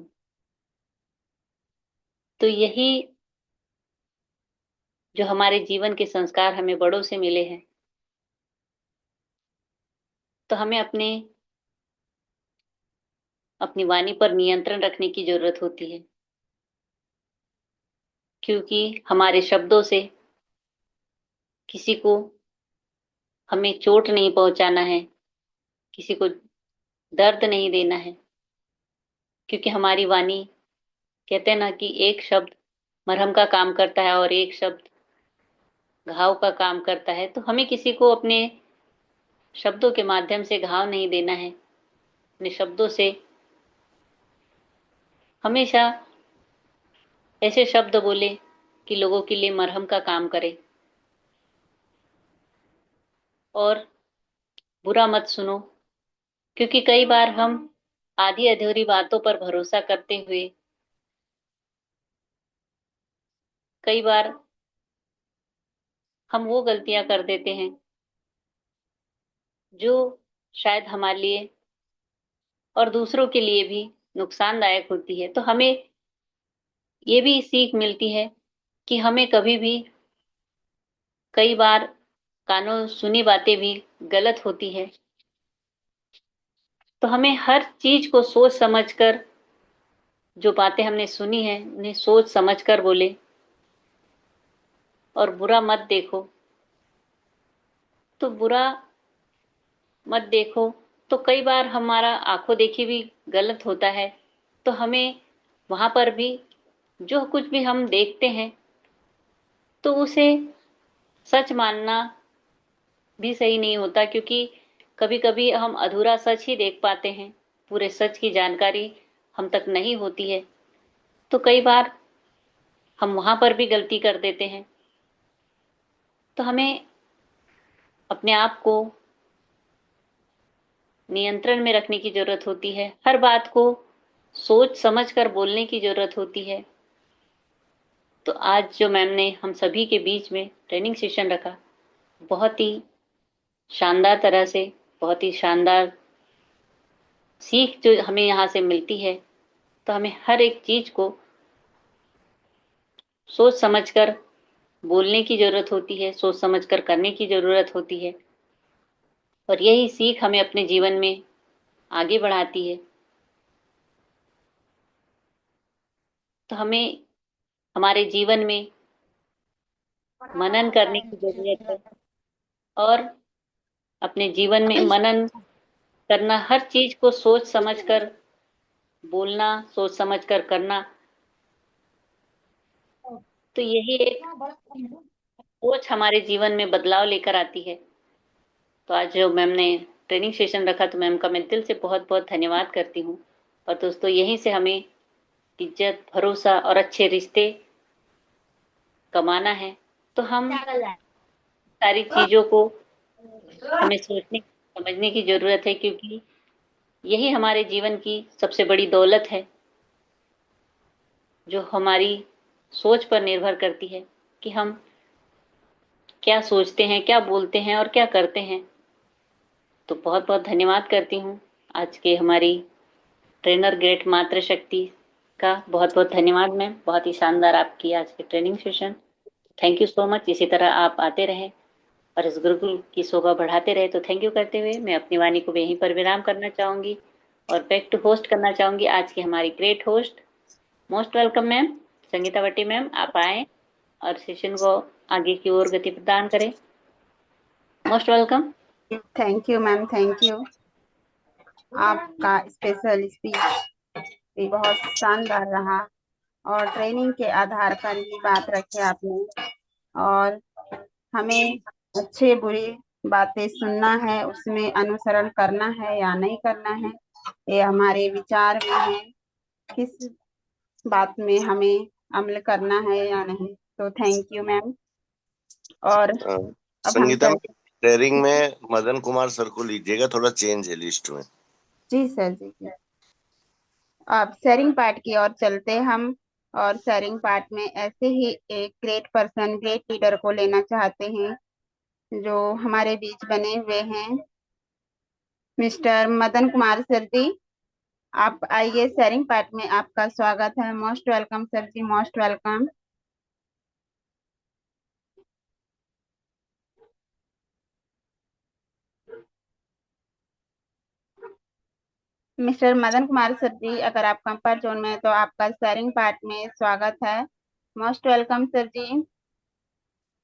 तो यही जो हमारे जीवन के संस्कार हमें बड़ों से मिले हैं, तो हमें अपनी वाणी पर नियंत्रण रखने की जरूरत होती है। क्योंकि हमारे शब्दों से किसी को हमें चोट नहीं पहुंचाना है, किसी को दर्द नहीं देना है। क्योंकि हमारी वाणी, कहते हैं ना कि एक शब्द मरहम का काम करता है और एक शब्द घाव का काम करता है। तो हमें किसी को अपने शब्दों के माध्यम से घाव नहीं देना है। अपने शब्दों से हमेशा ऐसे शब्द बोले कि लोगों के लिए मरहम का काम करे। और बुरा मत सुनो, क्योंकि कई बार हम आधी अधूरी बातों पर भरोसा करते हुए कई बार हम वो गलतियां कर देते हैं जो शायद हमारे लिए और दूसरों के लिए भी नुकसानदायक होती है। तो हमें ये भी सीख मिलती है कि हमें कभी भी, कई बार कानों सुनी बातें भी गलत होती है, तो हमें हर चीज को सोच समझकर, जो बातें हमने सुनी है उन्हें सोच समझकर बोले। और बुरा मत देखो, तो बुरा मत देखो, तो कई बार हमारा आंखों देखी भी गलत होता है। तो हमें वहां पर भी जो कुछ भी हम देखते हैं तो उसे सच मानना भी सही नहीं होता। क्योंकि कभी कभी हम अधूरा सच ही देख पाते हैं, पूरे सच की जानकारी हम तक नहीं होती है। तो कई बार हम वहां पर भी गलती कर देते हैं। तो हमें अपने आप को नियंत्रण में रखने की जरूरत होती है, हर बात को सोच समझ कर बोलने की जरूरत होती है। तो आज जो मैम ने हम सभी के बीच में ट्रेनिंग सेशन रखा, बहुत ही शानदार तरह से, बहुत ही शानदार सीख जो हमें यहाँ से मिलती है। तो हमें हर एक चीज को सोच समझकर बोलने की जरूरत होती है, सोच समझकर करने की जरूरत होती है। और यही सीख हमें अपने जीवन में आगे बढ़ाती है। तो हमें हमारे जीवन में मनन करने की जरूरत है। और अपने जीवन में मनन करना, हर चीज को सोच समझकर बोलना, सोच समझकर करना, तो यही एक सोच हमारे जीवन में बदलाव लेकर आती है। तो आज जो मैम ने ट्रेनिंग सेशन रखा, तो मैम का मैं दिल से बहुत बहुत धन्यवाद करती हूँ। और दोस्तों, यहीं से हमें इज्जत, भरोसा और अच्छे रिश्ते कमाना है। तो हम सारी चीजों को हमें सोचने समझने की जरूरत है। क्योंकि यही हमारे जीवन की सबसे बड़ी दौलत है, जो हमारी सोच पर निर्भर करती है कि हम क्या सोचते हैं, क्या बोलते हैं और क्या करते हैं। तो बहुत बहुत धन्यवाद करती हूँ आज के हमारी ट्रेनर ग्रेट मातृशक्ति का। बहुत बहुत धन्यवाद मैम, बहुत ही शानदार आपकी आज की training session. Thank you so much. इसी तरह आप आते रहें और इस गुरुकुल की शोभा बढ़ाते रहे। तो थैंक यू करते हुए मैं अपनी वाणी को यहीं पर विराम करना चाहूंगी और बैक टू होस्ट करना चाहूंगी आज की हमारी great host. Most welcome ma'am, Sangeeta Vatti ma'am, आप आए और सेशन को आगे की ओर गति प्रदान करें। Most welcome. Thank you ma'am, thank you. आपका स्पेशल स्पीच भी बहुत शानदार रहा और ट्रेनिंग के आधार पर ही बात रखी आपने, और हमें अच्छे बुरी बातें सुनना है, उसमें अनुसरण करना है या नहीं करना है, ये हमारे विचार में है, किस बात में हमें अमल करना है या नहीं। तो थैंक यू मैम। और अब हम संगीता में चलते। शेयरिंग में मदन कुमार सर को लीजिएगा, थोड़ा चेंज है लिस्ट में। जी सर, जी। अब शेयरिंग पार्ट की ओर चलते हम, और शेयरिंग पार्ट में ऐसे ही एक ग्रेट पर्सन, ग्रेट लीडर को लेना चाहते हैं जो हमारे बीच बने हुए हैं, मिस्टर मदन कुमार सर जी। आप आइए, शेयरिंग पार्ट में आपका स्वागत है। मोस्ट वेलकम सर जी, most welcome. Mister Madan Kumar sir ji, अगर आप कंफर्ट जोन में हैं, तो आपका शेयरिंग पार्ट में स्वागत है। मोस्ट वेलकम सर जी।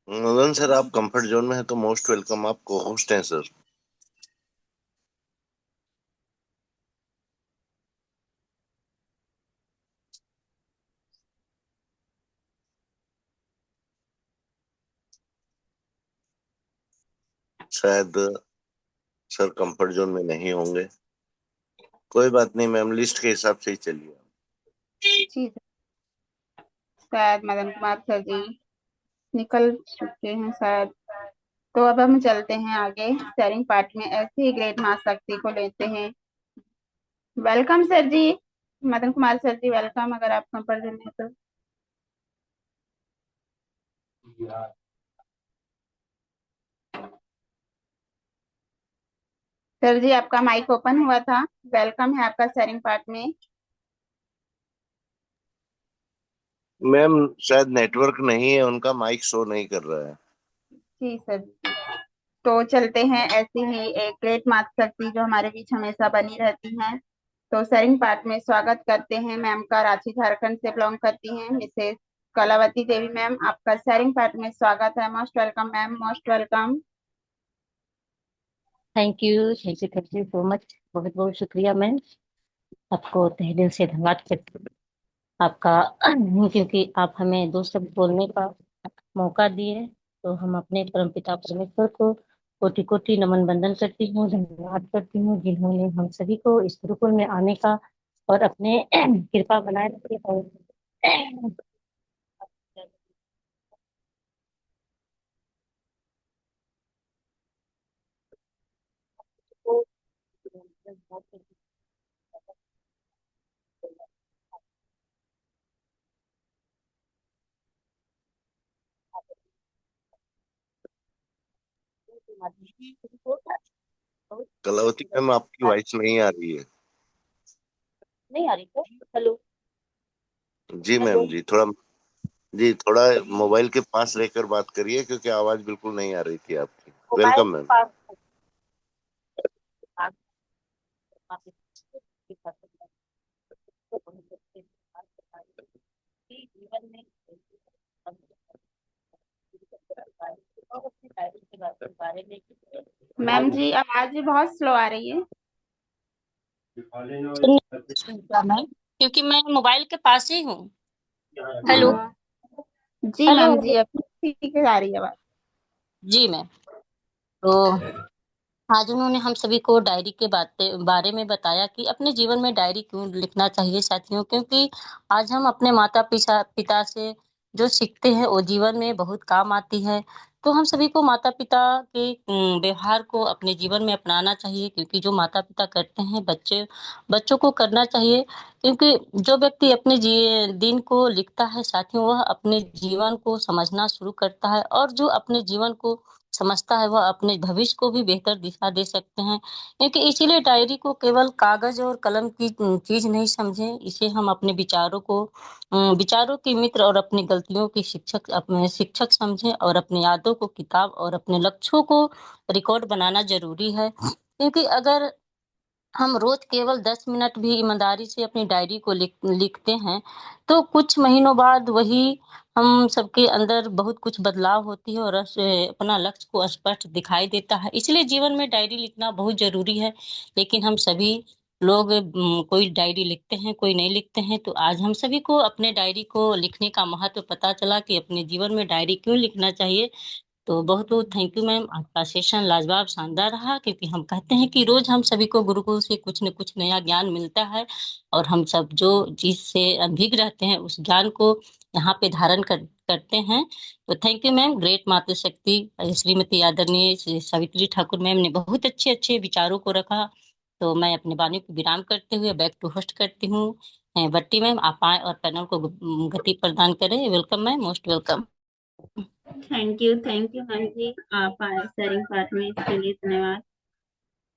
मदन सर, आप कंफर्ट जोन में है तो मोस्ट वेलकम, आप को होस्ट हैं सर। शायद सर कंफर्ट जोन में नहीं होंगे। कोई बात नहीं मैम, लिस्ट के हिसाब से ही चलिए। जी सर, शायद मदन कुमार सर जी निकल चुके हैं शायद। तो अब हम चलते हैं आगे, शेयरिंग पार्ट में ऐसे ही ग्रेट माँ शक्ति को लेते हैं। वेलकम सर जी, मदन कुमार सर जी, वेलकम, अगर आप कंफर्ट जोन में हैं तो। सर जी, आपका माइक ओपन हुआ था, वेलकम है आपका शेयरिंग पार्ट में। मैम शायद नेटवर्क नहीं है, उनका माइक शो नहीं कर रहा है। जी सर। तो चलते हैं ऐसी ही एक ग्रेट माता शक्ति जो हमारे बीच हमेशा बनी रहती हैं। तो शेयरिंग पार्ट में स्वागत करते हैं मैम का, रांची झारखंड से बिलोंग करती हैं मिसेस कलावती देवी मैम। आपका शेयरिंग पार्ट में स्वागत है। Most welcome ma'am, most welcome. Thank you, thank you, thank you so much. बहुत बहुत शुक्रिया मैम, आपको तहे दिल से धन्यवाद करती हूँ आपका क्योंकि आप हमें दो शब्द बोलने का मौका दिए। तो हम अपने परमपिता परमेश्वर को कोटि कोटि नमन बंदन करती हूँ, धन्यवाद करती हूँ जिन्होंने हम सभी को इस गुरुकुल में आने का और अपने कृपा बनाए रखे और कलावती मैम, आपकी वॉइस नहीं आ रही है। नहीं आ रही तो हेलो। जी हेलो, मैम जी, थोड़ा, जी थोड़ा मोबाइल के पास रहकर बात करिए क्योंकि आवाज बिल्कुल नहीं आ रही थी आपकी। मोबाइल वेलकम के मैम। पास जीवन में और अपने डायरी के बारे में मैम जी, आवाज भी बहुत स्लो आ रही है। सुनता मैम, क्योंकि मैं मोबाइल के पास ही हूँ। हेलो, जी हेलो, मैम जी, अब ठीक है, आ रही है आवाज। जी मैम। तो आज उन्होंने हम सभी को डायरी के बारे में बताया कि अपने जीवन में डायरी क्यों लिखना चाहिए साथियों, क्योंकि आज हम अपने माता पिता से जो सीखते हैं वो जीवन में बहुत काम आती है। तो हम सभी को माता पिता के व्यवहार को अपने जीवन में अपनाना चाहिए, क्योंकि जो माता पिता करते हैं बच्चों को करना चाहिए। क्योंकि जो व्यक्ति अपने दिन को लिखता है साथियों, वह अपने जीवन को समझना शुरू करता है, और जो अपने जीवन को समझता है वह अपने भविष्य को भी बेहतर दिशा दे सकते हैं। क्योंकि इसीलिए डायरी को केवल कागज और कलम की चीज नहीं समझें, इसे हम अपने विचारों की मित्र और अपनी गलतियों की अपने शिक्षक समझें, और अपनी यादों को किताब और अपने लक्ष्यों को रिकॉर्ड बनाना जरूरी है। क्योंकि अगर हम रोज केवल 10 मिनट भी ईमानदारी से अपनी डायरी को लिखते हैं, तो कुछ महीनों बाद वही हम सबके अंदर बहुत कुछ बदलाव होती है और अपना लक्ष्य को स्पष्ट दिखाई देता है। इसलिए जीवन में डायरी लिखना बहुत जरूरी है। लेकिन हम सभी लोग कोई डायरी लिखते हैं, कोई नहीं लिखते हैं। तो आज हम सभी को अपने डायरी को लिखने का महत्व पता चला कि अपने जीवन में डायरी क्यों लिखना चाहिए। तो बहुत बहुत थैंक यू मैम, आपका सेशन लाजवाब शानदार रहा। क्योंकि हम कहते हैं कि रोज हम सभी को गुरुकुल से कुछ न कुछ नया ज्ञान मिलता है, और हम सब जो चीज से अनभिज्ञ रहते हैं उस ज्ञान को यहाँ पे धारण करते हैं। तो थैंक यू मैम। ग्रेट मातृशक्ति श्रीमती आदरणीय श्री सावित्री ठाकुर मैम ने बहुत अच्छे अच्छे विचारों को रखा। तो मैं अपने वाणी को विराम करते हुए बैक टू होस्ट करती हूँ। भट्टी मैम आप आए और पैनल को गति प्रदान करें। Welcome ma'am, most welcome. Thank you ma'am ji, आप आए शेयरिंग पार्ट में, इसके लिए धन्यवाद।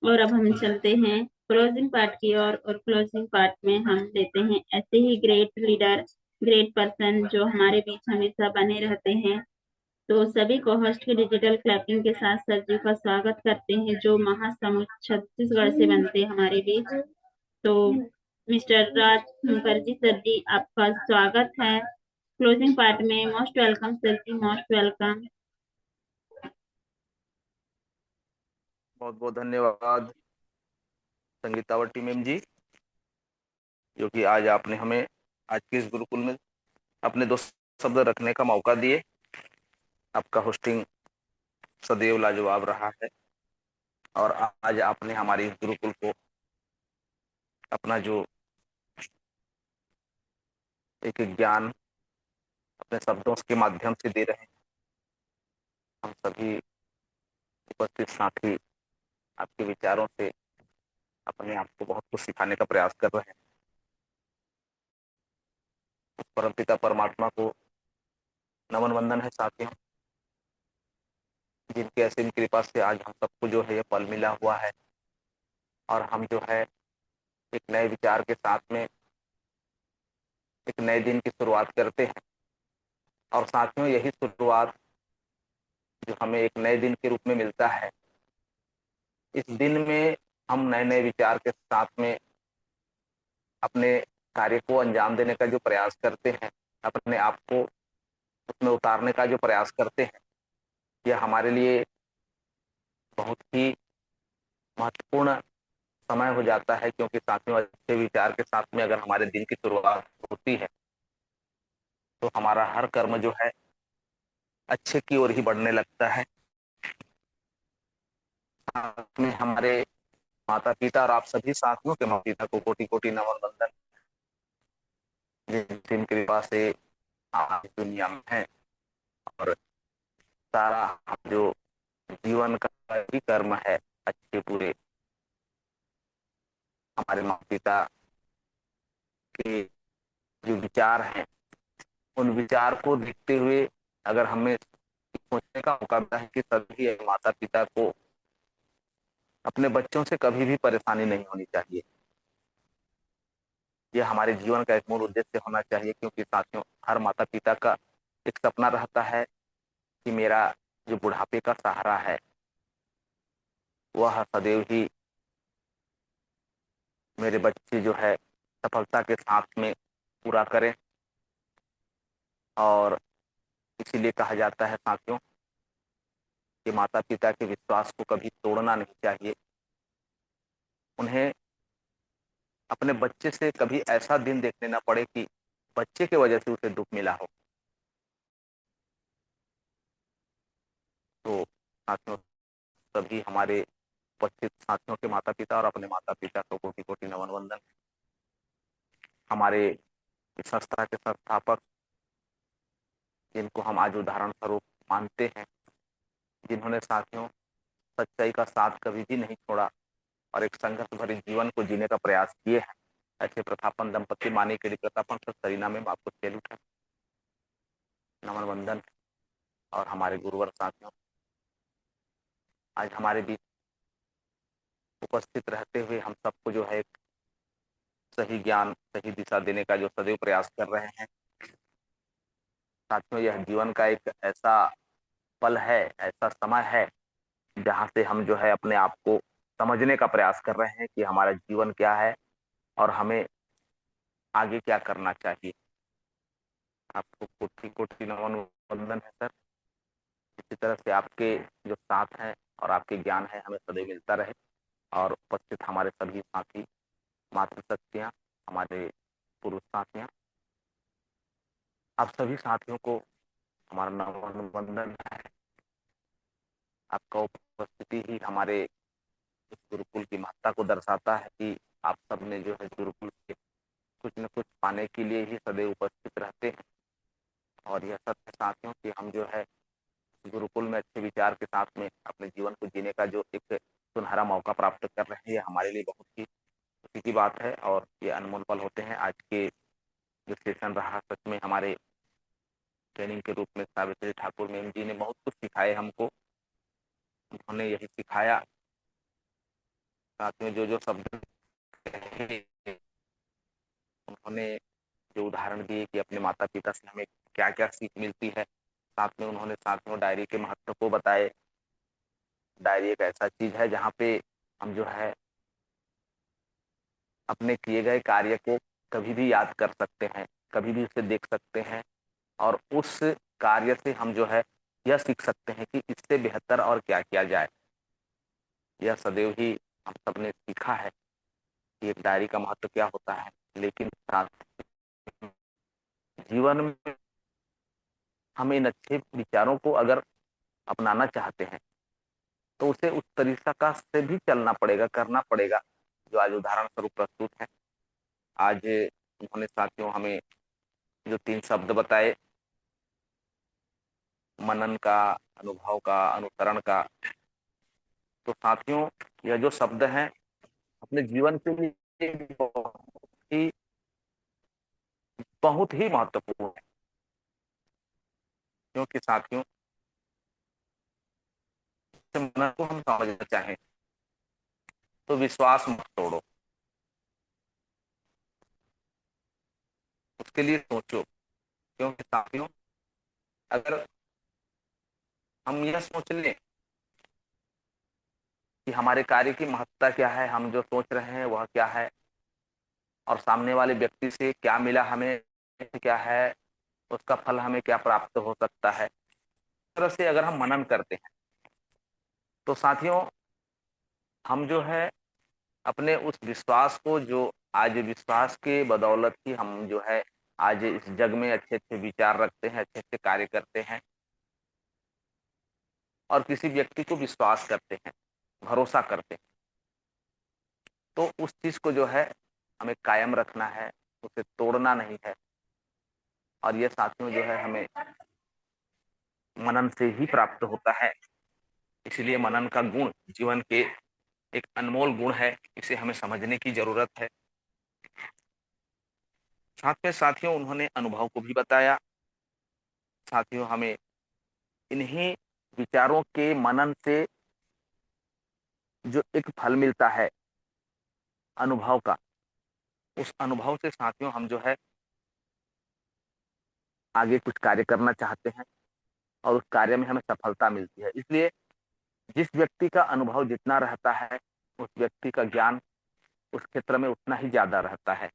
और अब हम चलते हैं क्लोजिंग पार्ट की ओर। और क्लोजिंग पार्ट में हम लेते हैं ऐसे ही ग्रेट लीडर, ग्रेट पर्सन जो हमारे बीच हमेशा बने रहते हैं। तो सभी को होस्ट की डिजिटल क्लैपिंग के साथ सर जी का स्वागत करते हैं, जो महासमुंद छत्तीसगढ़ से बनते हैं हमारे बीच। तो मिस्टर राज मुखर्जी सर जी, आपका स्वागत है क्लोजिंग पार्ट में। मोस्ट वेलकम सर जी, मोस्ट वेलकम। बहुत बहुत धन्यवाद संगीतावटी मैम जी, जो कि आज आपने हमें आज के इस गुरुकुल में अपने 2 शब्द रखने का मौका दिए। आपका होस्टिंग सदैव लाजवाब रहा है, और आज आपने हमारे इस गुरुकुल को अपना जो एक ज्ञान अपने शब्दों के माध्यम से दे रहे हैं। हम सभी उपस्थित साथी आपके विचारों से अपने आप को बहुत कुछ सिखाने का प्रयास कर रहे हैं। परमपिता परमात्मा को नमन वंदन है साथियों, जिनकी असीम कृपा से आज हम सबको जो है ये पल मिला हुआ है, और हम जो है एक नए विचार के साथ में एक नए दिन की शुरुआत करते हैं। और साथियों, यही शुरुआत जो हमें एक नए दिन के रूप में मिलता है, इस दिन में हम नए नए विचार के साथ में अपने कार्य को अंजाम देने का जो प्रयास करते हैं, अपने आप को उसमें उतारने का जो प्रयास करते हैं, यह हमारे लिए बहुत ही महत्वपूर्ण समय हो जाता है। क्योंकि साथियों, अच्छे विचार के साथ में अगर हमारे दिन की शुरुआत होती है, तो हमारा हर कर्म जो है अच्छे की ओर ही बढ़ने लगता है। साथ में हमारे माता पिता और आप सभी साथियों के माता पिता को कोटि कोटि नमन वंदन, जिनकी कृपा से आज दुनिया में है। और सारा जो जीवन का भी कर्म है, अच्छे पूरे हमारे माता पिता के जो विचार हैं, उन विचार को देखते हुए अगर हमें सोचने का मौका मिलता है कि सभी माता पिता को अपने बच्चों से कभी भी परेशानी नहीं होनी चाहिए। यह हमारे जीवन का एक मूल उद्देश्य होना चाहिए। क्योंकि साथियों, हर माता पिता का एक सपना रहता है कि मेरा जो बुढ़ापे का सहारा है वह सदैव ही मेरे बच्चे जो है सफलता के साथ में पूरा करें। और इसीलिए कहा जाता है साथियों कि माता पिता के विश्वास को कभी तोड़ना नहीं चाहिए। उन्हें अपने बच्चे से कभी ऐसा दिन देखने ना पड़े कि बच्चे की वजह से उसे दुख मिला हो। तो साथियों, सभी हमारे उपस्थित साथियों के माता पिता और अपने माता पिता को कोटि कोटि नमन वंदन। हमारे इस संस्था के संस्थापक, जिनको हम आज उदाहरण स्वरूप मानते हैं, जिन्होंने साथियों सच्चाई का साथ कभी भी नहीं छोड़ा और एक संघर्ष भरे जीवन को जीने का प्रयास किए हैं, ऐसे प्रतापन दंपति मानी के प्रतापन सर सरीना में आपको सैल्यूट है, नमन वंदन। और हमारे गुरुवर साथियों, आज हमारे बीच उपस्थित रहते हुए हम सबको जो है एक सही ज्ञान, सही दिशा देने का जो सदैव प्रयास कर रहे हैं। साथियों, यह जीवन का एक ऐसा पल है, ऐसा समय है जहाँ से हम जो है अपने आप को समझने का प्रयास कर रहे हैं कि हमारा जीवन क्या है और हमें आगे क्या करना चाहिए। आपको कोटि कोटि नमन वंदन है सर। इसी तरह से आपके जो साथ हैं और आपके ज्ञान है हमें सदैव मिलता रहे, और उपस्थित हमारे सभी साथी, मातृशक्तियाँ, हमारे पुरुष साथियाँ, आप सभी साथियों को हमारा नमन वंदन है। आपका उपस्थिति ही हमारे इस गुरुकुल की महत्ता को दर्शाता है कि आप सब ने जो है गुरुकुल के कुछ न कुछ पाने के लिए ही सदैव उपस्थित रहते हैं। और यह सत्य साथियों कि हम जो है गुरुकुल में अच्छे विचार के साथ में अपने जीवन को जीने का जो एक सुनहरा मौका प्राप्त कर रहे हैं, ये हमारे लिए बहुत ही खुशी की बात है और ये अनमोल पल होते हैं। आज के जो सेशन रहा, सच में हमारे ट्रेनिंग के रूप में सावित्री ठाकुर मैम जी ने बहुत कुछ सिखाए हमको। उन्होंने यही सिखाया, साथ में जो जो शब्द कहे, उन्होंने जो उदाहरण दिए कि अपने माता पिता से हमें क्या क्या सीख मिलती है, साथ में उन्होंने साथियों डायरी के महत्व को बताए। डायरी एक ऐसा चीज है जहाँ पे हम जो है अपने किए गए कार्य को कभी भी याद कर सकते हैं, कभी भी उसे देख सकते हैं, और उस कार्य से हम जो है यह सीख सकते हैं कि इससे बेहतर और क्या किया जाए। यह सदैव ही हम सबने सीखा है कि एक डायरी का महत्व क्या होता है, लेकिन साथ जीवन में हम इन अच्छे विचारों को अगर अपनाना चाहते हैं तो उसे उस तरीका से भी चलना पड़ेगा, करना पड़ेगा जो आज उदाहरण स्वरूप प्रस्तुत है। आज उन्होंने साथियों हमें जो 3 शब्द बताए, मनन का, अनुभव का, अनुसरण का, तो साथियों यह जो शब्द हैं अपने जीवन के लिए बहुत ही महत्वपूर्ण है। क्योंकि साथियों मनन को हम समझना चाहें तो विश्वास मत तोड़ो, उसके लिए सोचो। क्योंकि साथियों अगर हम यह सोच लें कि हमारे कार्य की महत्ता क्या है, हम जो सोच रहे हैं वह क्या है, और सामने वाले व्यक्ति से क्या मिला हमें, क्या है उसका फल हमें क्या प्राप्त हो सकता है, इस तरह से अगर हम मनन करते हैं तो साथियों हम जो है अपने उस विश्वास को, जो आज विश्वास के बदौलत ही हम जो है आज इस जग में अच्छे अच्छे विचार रखते हैं, अच्छे अच्छे कार्य करते हैं और किसी व्यक्ति को विश्वास करते हैं, भरोसा करते हैं, तो उस चीज को जो है हमें कायम रखना है, उसे तोड़ना नहीं है। और ये साथियों जो है हमें मनन से ही प्राप्त होता है। इसलिए मनन का गुण जीवन के एक अनमोल गुण है, इसे हमें समझने की जरूरत है। साथ में साथियों उन्होंने अनुभव को भी बताया। साथियों हमें इन्हीं विचारों के मनन से जो एक फल मिलता है अनुभव का, उस अनुभव से साथियों हम जो है आगे कुछ कार्य करना चाहते हैं और उस कार्य में हमें सफलता मिलती है। इसलिए जिस व्यक्ति का अनुभव जितना रहता है उस व्यक्ति का ज्ञान उस क्षेत्र में उतना ही ज्यादा रहता है।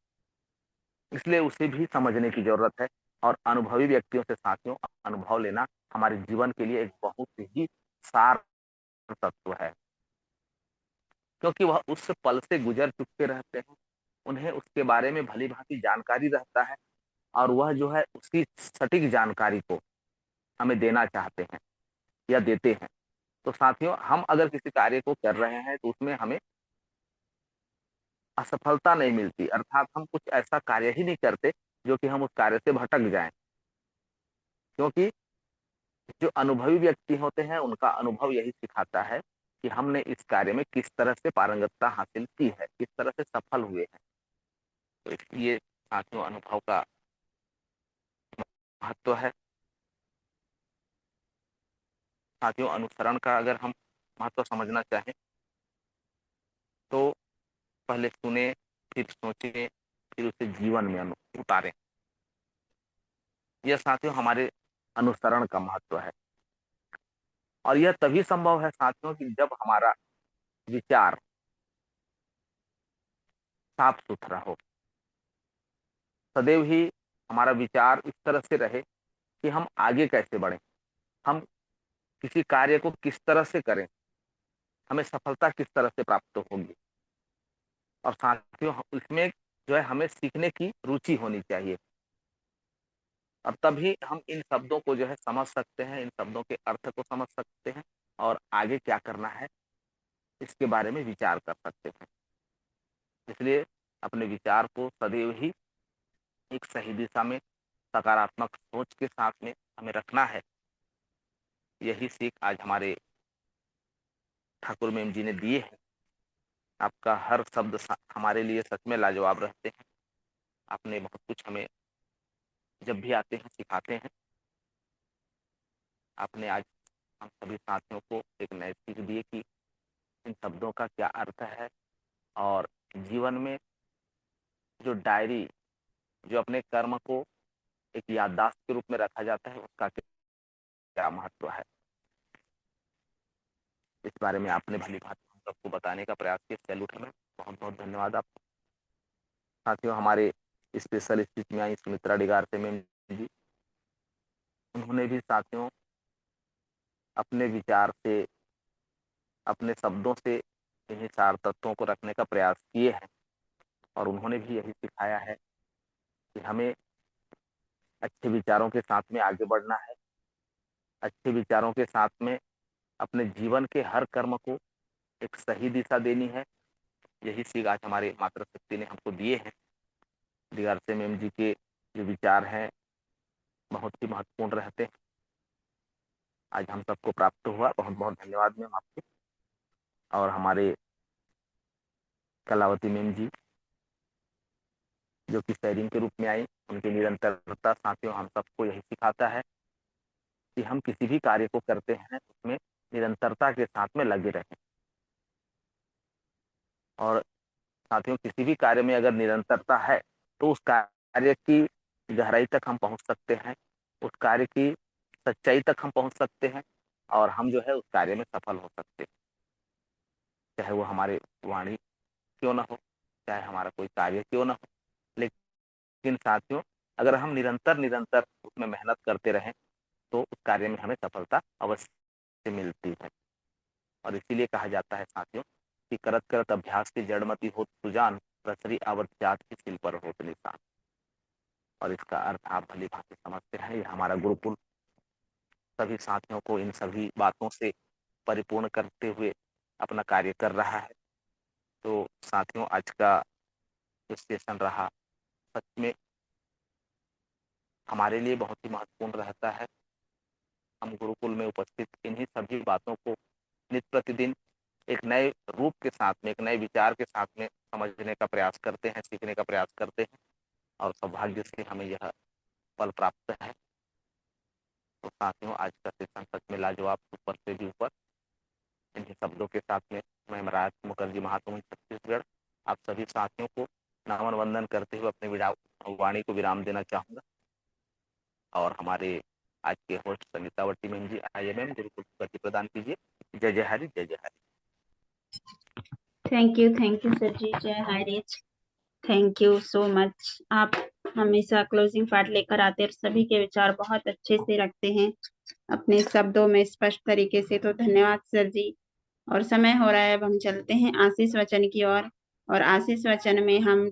इसलिए उसे भी समझने की जरूरत है, और अनुभवी व्यक्तियों से साथियों अनुभव लेना हमारे जीवन के लिए एक बहुत ही सार तत्व है। क्योंकि वह उस पल से गुजर चुके रहते हैं, उन्हें उसके बारे में भली भांति जानकारी रहता है, और वह जो है उसकी सटीक जानकारी को हमें देना चाहते हैं या देते हैं। तो साथियों हम अगर किसी कार्य को कर रहे हैं तो उसमें हमें असफलता नहीं मिलती, अर्थात हम कुछ ऐसा कार्य ही नहीं करते जो कि हम उस कार्य से भटक जाएं। क्योंकि जो अनुभवी व्यक्ति होते हैं उनका अनुभव यही सिखाता है कि हमने इस कार्य में किस तरह से पारंगतता हासिल की है, किस तरह से सफल हुए हैं। तो इसलिए साथियों अनुभव का महत्व है। साथियों अनुसरण का अगर हम महत्व समझना चाहें तो पहले सुने, फिर सोचें, फिर उसे जीवन में उतारें। यह साथियों हमारे अनुसरण का महत्व है, और यह तभी संभव है साथियों कि जब हमारा विचार साफ सुथरा हो। सदैव ही हमारा विचार इस तरह से रहे कि हम आगे कैसे बढ़ें, हम किसी कार्य को किस तरह से करें, हमें सफलता किस तरह से प्राप्त होगी। और साथियों इसमें जो है हमें सीखने की रुचि होनी चाहिए, और तभी हम इन शब्दों को जो है समझ सकते हैं, इन शब्दों के अर्थ को समझ सकते हैं, और आगे क्या करना है इसके बारे में विचार कर सकते हैं। इसलिए अपने विचार को सदैव ही एक सही दिशा में सकारात्मक सोच के साथ में हमें रखना है। यही सीख आज हमारे ठाकुर मेम जी ने दिए हैं। आपका हर शब्द हमारे लिए सच में लाजवाब रहते हैं। आपने बहुत कुछ हमें जब भी आते हैं सिखाते हैं। आपने आज हम सभी साथियों को एक नई सीख दी कि इन शब्दों का क्या अर्थ है, और जीवन में जो डायरी, जो अपने कर्म को एक याददाश्त के रूप में रखा जाता है, उसका क्या महत्व है। इस बारे में आपने भली भांति हम सबको बताने का प्रयास किया। सैल्यूट हमें, बहुत बहुत धन्यवाद आपको। साथियों हमारे स्पेशल स्पीच में आई सुमित्रा डिगार से मैम जी, उन्होंने भी साथियों अपने विचार से, अपने शब्दों से इन्हीं सार तत्वों को रखने का प्रयास किए हैं, और उन्होंने भी यही सिखाया है कि हमें अच्छे विचारों के साथ में आगे बढ़ना है, अच्छे विचारों के साथ में अपने जीवन के हर कर्म को एक सही दिशा देनी है। यही सीख आज हमारे मातृशक्ति ने हमको दिए हैं। दिगार से मैम जी के जो विचार हैं बहुत ही महत्वपूर्ण रहते हैं। आज हम सबको प्राप्त हुआ। बहुत बहुत धन्यवाद मैम आपके। और हमारे कलावती मैम जी जो कि शेयरिंग के रूप में आई, उनकी निरंतरता साथियों हम सबको यही सिखाता है कि हम किसी भी कार्य को करते हैं उसमें निरंतरता के साथ में लगे रहें। और साथियों किसी भी कार्य में अगर निरंतरता है तो उस कार्य की गहराई तक हम पहुंच सकते हैं, उस कार्य की सच्चाई तक हम पहुंच सकते हैं, और हम जो है उस कार्य में सफल हो सकते हैं। चाहे वो हमारे वाणी क्यों ना हो, चाहे हमारा कोई कार्य क्यों ना हो, लेकिन साथियों अगर हम निरंतर निरंतर उसमें मेहनत करते रहें तो उस कार्य में हमें सफलता अवश्य मिलती है। और इसीलिए कहा जाता है साथियों कि करत करत अभ्यास की जड़मती हो सुजान, प्रसरी आवत जात की सिल पर होत निशान। और इसका अर्थ आप भली भांति समझते हैं। यह हमारा गुरुकुल सभी साथियों को इन सभी बातों से परिपूर्ण करते हुए अपना कार्य कर रहा है। तो साथियों आज का जो सेशन रहा सच में हमारे लिए बहुत ही महत्वपूर्ण रहता है। हम गुरुकुल में उपस्थित इन्हीं सभी बातों को नित्य प्रतिदिन एक नए रूप के साथ में, एक नए विचार के साथ में समझने का प्रयास करते हैं, सीखने का प्रयास करते हैं, और सौभाग्य से हमें यह फल प्राप्त है। तो साथियों आज का सेशन सच में लाजवाब, ऊपर से भी ऊपर। इन्हीं शब्दों के साथ में मैं महाराज मुखर्जी महासमुंद छत्तीसगढ़ आप सभी साथियों को नमन वंदन करते हुए अपने वाणी को विराम देना चाहूंगा। और हमारे आज के होस्ट संगीतावटी मैम जी, आइए मैम गुरुकुल गति प्रदान कीजिए। जय जय हरि, जय जय हरि। थैंक यू सर जी। जय हरीज, थैंक यू सो मच। आप हमेशा क्लोजिंग पार्ट लेकर आते हैं, सभी के विचार बहुत अच्छे से रखते हैं अपने शब्दों में स्पष्ट तरीके से, तो धन्यवाद सर जी। और समय हो रहा है, अब हम चलते हैं आशीष वचन की ओर। और आशीष वचन में हम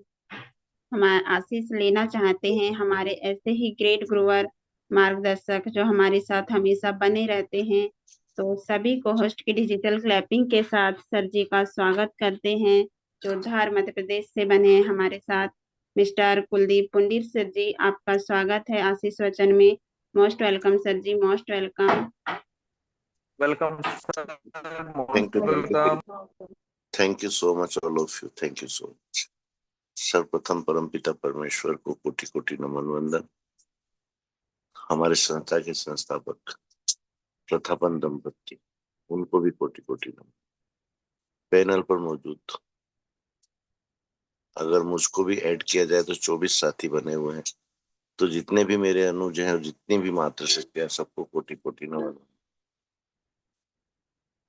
आशीष लेना चाहते हैं हमारे ऐसे ही ग्रेट गुरुवर, मार्गदर्शक जो हमारे साथ हमेशा बने रहते हैं। तो सभी को होस्ट की डिजिटल क्लैपिंग के साथ सर जी का स्वागत करते हैं, जो धार मध्य प्रदेश से बने हैं हमारे साथ। मिस्टर कुलदीप पुंडीर सर जी, आपका स्वागत है आशीष वचन में। Most welcome sir ji, most welcome. Welcome sir, thank you, welcome. Thank you so much all of you, thank you so much. सर्वप्रथम परमपिता परमेश्वर को कोटि कोटि नमन वंदन। हमारे संस्था के संस्थापक प्रथापन दंपति उनको भी कोटि कोटि नमन। पैनल पर मौजूद, अगर मुझको भी ऐड किया जाए तो 24 साथी बने हुए हैं। तो जितने भी मेरे अनुज हैं और जितनी भी मातृशक्तियां, सबको कोटि कोटि नमन।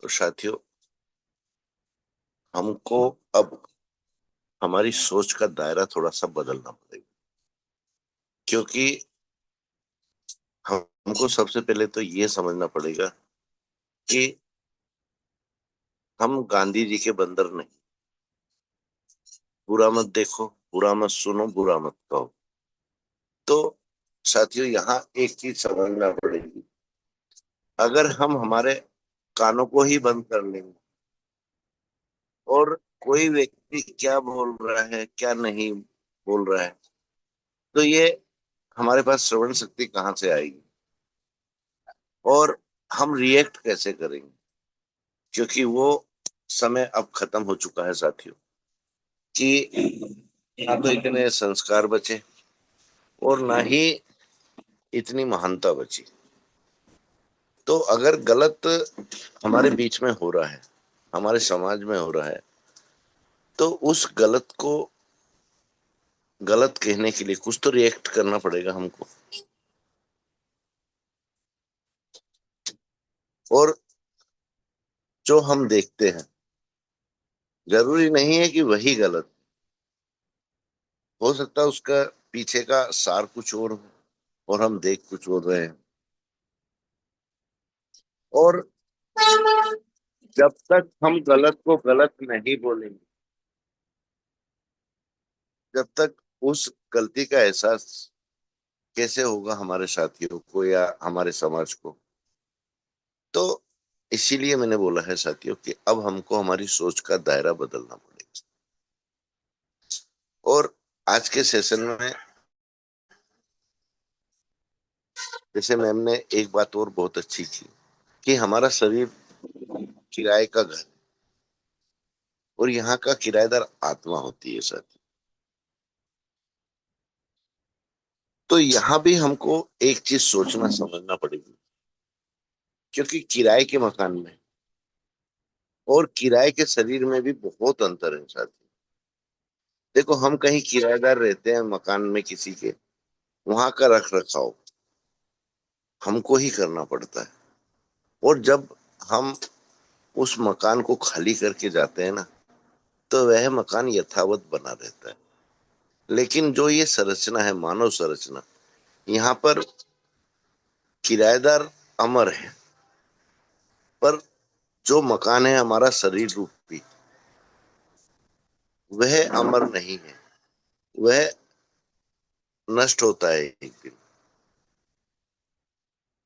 तो साथियों, हमको अब हमारी सोच का दायरा थोड़ा सा बदलना पड़ेगा, क्योंकि हमको सबसे पहले तो ये समझना पड़ेगा कि हम गांधी जी के बंदर नहीं। बुरा मत देखो, बुरा मत सुनो, बुरा मत कहो। तो साथियों, यहाँ एक चीज समझना पड़ेगी, अगर हम हमारे कानों को ही बंद कर लेंगे और कोई व्यक्ति क्या बोल रहा है क्या नहीं बोल रहा है, तो ये हमारे पास श्रवण शक्ति कहाँ से आएगी और हम रिएक्ट कैसे करेंगे, क्योंकि वो समय अब खत्म हो चुका है साथियों, कि ना तो इतने संस्कार बचे और ना ही इतनी महानता बची। तो अगर गलत हमारे बीच में हो रहा है, हमारे समाज में हो रहा है, तो उस गलत को गलत कहने के लिए कुछ तो रिएक्ट करना पड़ेगा हमको। और जो हम देखते हैं, जरूरी नहीं है कि वही गलत हो सकता है, उसका पीछे का सार कुछ और हो और हम देख कुछ और रहे हैं। और जब तक हम गलत को गलत नहीं बोलेंगे, जब तक उस गलती का एहसास कैसे होगा हमारे साथियों को या हमारे समाज को। तो इसीलिए मैंने बोला है साथियों कि अब हमको हमारी सोच का दायरा बदलना पड़ेगा। और आज के सेशन में जैसे मैम ने एक बात और बहुत अच्छी की कि हमारा शरीर किराए का घर और यहाँ का किराएदार आत्मा होती है साथी। तो यहाँ भी हमको एक चीज सोचना समझना पड़ेगी, क्योंकि किराए के मकान में और किराए के शरीर में भी बहुत अंतर है साथी। देखो, हम कहीं किराएदार रहते हैं मकान में किसी के, वहां का रख रखाव हमको ही करना पड़ता है। और जब हम उस मकान को खाली करके जाते हैं ना, तो वह मकान यथावत बना रहता है। लेकिन जो ये संरचना है, मानव संरचना, यहाँ पर किराएदार अमर है, पर जो मकान है हमारा शरीर रूपी, वह अमर नहीं है, वह नष्ट होता है एक दिन।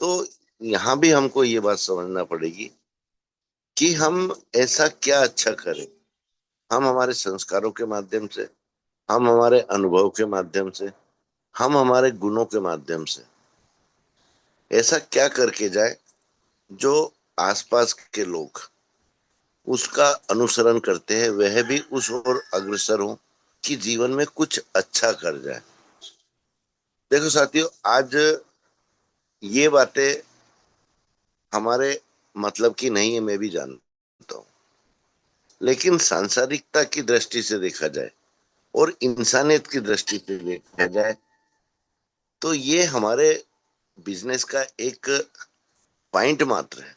तो यहाँ भी हमको ये बात समझना पड़ेगी कि हम ऐसा क्या अच्छा करें, हम हमारे संस्कारों के माध्यम से, हम हमारे अनुभव के माध्यम से, हम हमारे गुणों के माध्यम से ऐसा क्या करके जाए जो आसपास के लोग उसका अनुसरण करते हैं, वह भी उस ओर अग्रसर हो कि जीवन में कुछ अच्छा कर जाए। देखो साथियों, आज ये बातें हमारे मतलब की नहीं है, मैं भी जानता हूँ, लेकिन सांसारिकता की दृष्टि से देखा जाए और इंसानियत की दृष्टि से देखा जाए तो ये हमारे बिजनेस का एक पॉइंट मात्र है।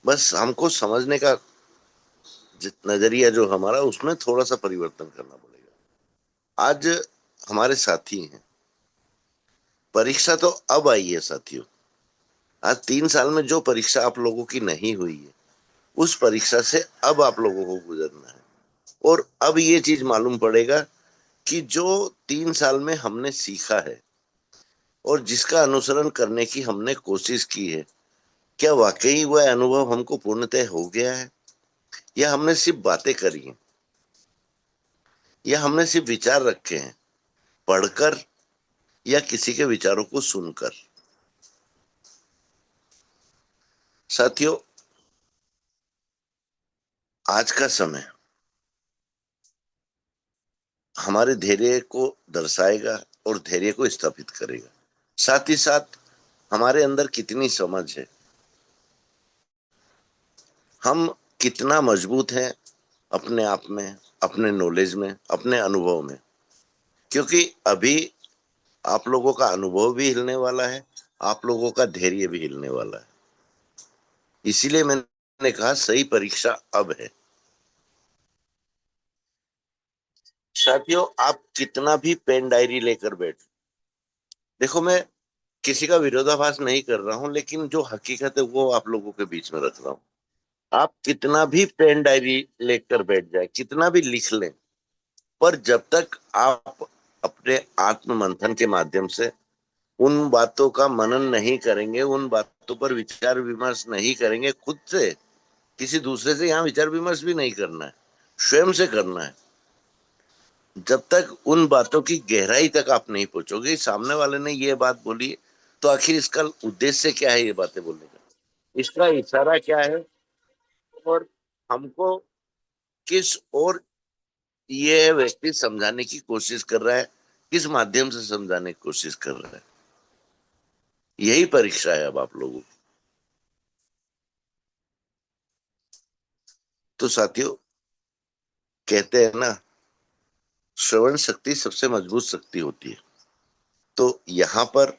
बस हमको समझने का नजरिया जो हमारा, उसमें थोड़ा सा परिवर्तन करना पड़ेगा। आज हमारे साथी हैं, परीक्षा तो अब आई है साथियों। आज 3 साल में जो परीक्षा आप लोगों की नहीं हुई है, उस परीक्षा से अब आप लोगों को गुजरना है। और अब ये चीज मालूम पड़ेगा कि जो 3 साल में हमने सीखा है और जिसका अनुसरण करने की हमने कोशिश की है, क्या वाकई वह अनुभव हमको पूर्णतः हो गया है, या हमने सिर्फ बातें करी हैं, या हमने सिर्फ विचार रखे हैं पढ़कर या किसी के विचारों को सुनकर। साथियों, आज का समय हमारे धैर्य को दर्शाएगा और धैर्य को स्थापित करेगा। साथ ही साथ हमारे अंदर कितनी समझ है, हम कितना मजबूत हैं अपने आप में, अपने नॉलेज में, अपने अनुभव में। क्योंकि अभी आप लोगों का अनुभव भी हिलने वाला है, आप लोगों का धैर्य भी हिलने वाला है। इसीलिए मैंने कहा सही परीक्षा अब है। साथियों, आप कितना भी पेन डायरी लेकर बैठ, देखो मैं किसी का विरोधाभास नहीं कर रहा हूं, लेकिन जो हकीकत है वो आप लोगों के बीच में रख रहा हूं। आप कितना भी पेन डायरी लेकर बैठ जाए, कितना भी लिख लें, पर जब तक आप अपने आत्म मंथन के माध्यम से उन बातों का मनन नहीं करेंगे, उन बातों पर विचार विमर्श नहीं करेंगे खुद से, किसी दूसरे से यहाँ विचार विमर्श भी नहीं करना है, स्वयं से करना है। जब तक उन बातों की गहराई तक आप नहीं पहुंचोगे, सामने वाले ने ये बात बोली तो आखिर इसका उद्देश्य क्या है, ये बातें बोलने का इसका इशारा क्या है, और हमको किस और ये व्यक्ति समझाने की कोशिश कर रहा है, किस माध्यम से समझाने की कोशिश कर रहा है। यही परीक्षा है अब आप लोगों की। तो साथियों, कहते हैं ना, श्रवण शक्ति सबसे मजबूत शक्ति होती है। तो यहाँ पर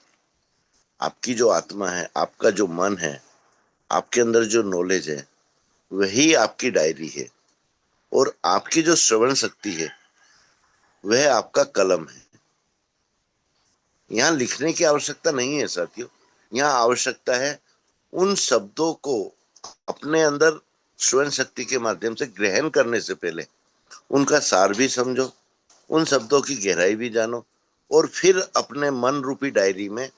आपकी जो आत्मा है, आपका जो मन है, आपके अंदर जो नॉलेज है, वही आपकी डायरी है, और आपकी जो श्रवण शक्ति है वह आपका कलम है। यहाँ लिखने की आवश्यकता नहीं है साथियों, यहाँ आवश्यकता है उन शब्दों को अपने अंदर श्रवण शक्ति के माध्यम से ग्रहण करने से पहले उनका सार भी समझो, उन शब्दों की गहराई भी जानो, और फिर अपने मन रूपी डायरी में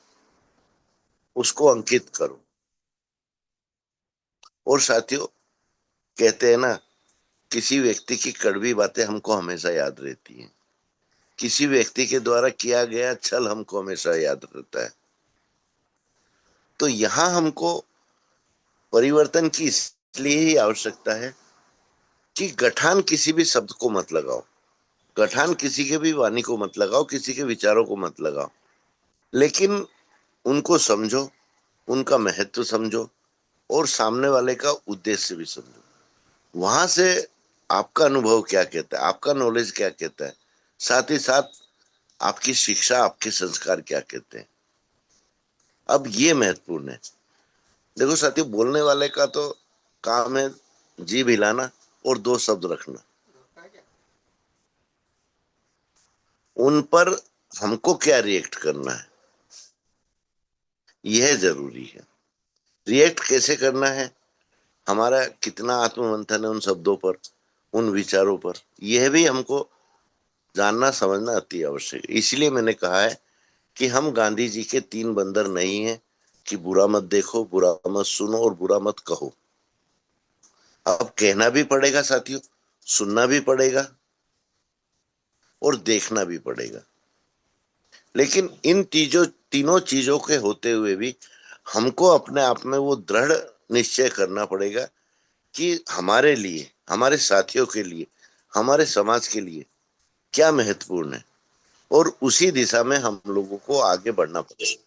उसको अंकित करो। और साथियों, कहते हैं ना, किसी व्यक्ति की कड़वी बातें हमको हमेशा याद रहती हैं, किसी व्यक्ति के द्वारा किया गया छल हमको हमेशा याद रहता है। तो यहां हमको परिवर्तन की इसलिए ही आवश्यकता है कि गठान किसी भी शब्द को मत लगाओ, गठान किसी के भी वाणी को मत लगाओ, किसी के विचारों को मत लगाओ, लेकिन उनको समझो, उनका महत्व समझो, और सामने वाले का उद्देश्य भी समझो। वहां से आपका अनुभव क्या कहता है, आपका नॉलेज क्या कहता है, साथ ही साथ आपकी शिक्षा, आपके संस्कार क्या कहते हैं। अब ये महत्वपूर्ण है। देखो साथियों, बोलने वाले का तो काम है जीभ हिलाना और दो शब्द रखना, उन पर हमको क्या रिएक्ट करना है यह जरूरी है। रिएक्ट कैसे करना है, हमारा कितना आत्ममंथन है उन शब्दों पर, उन विचारों पर, यह भी हमको जानना समझना अति आवश्यक है। इसलिए मैंने कहा है कि हम गांधी जी के 3 बंदर नहीं है कि बुरा मत देखो, बुरा मत सुनो और बुरा मत कहो। अब कहना भी पड़ेगा साथियों, सुनना भी पड़ेगा और देखना भी पड़ेगा। लेकिन इन तीनों चीजों के होते हुए भी हमको अपने आप में वो दृढ़ निश्चय करना पड़ेगा कि हमारे लिए, हमारे साथियों के लिए, हमारे समाज के लिए क्या महत्वपूर्ण है, और उसी दिशा में हम लोगों को आगे बढ़ना पड़ेगा।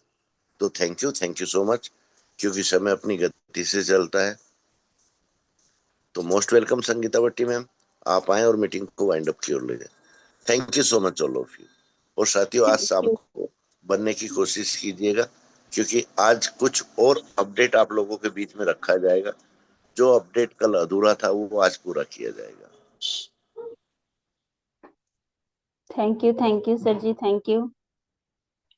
तो थैंक यू सो मच, क्योंकि समय अपनी गति से चलता है। तो मोस्ट वेलकम संगीता भट्टी मैम, आप आए और मीटिंग को वाइंड अप की ओर ले जाए। Thank you so much all of you. और साथियों, आज शाम को बनने की कोशिश कीजिएगा, क्योंकि आज कुछ और अपडेट आप लोगों के बीच में रखा जाएगा। जो अपडेट कल अधूरा था वो आज पूरा किया जाएगा। थैंक यू सर जी, थैंक यू।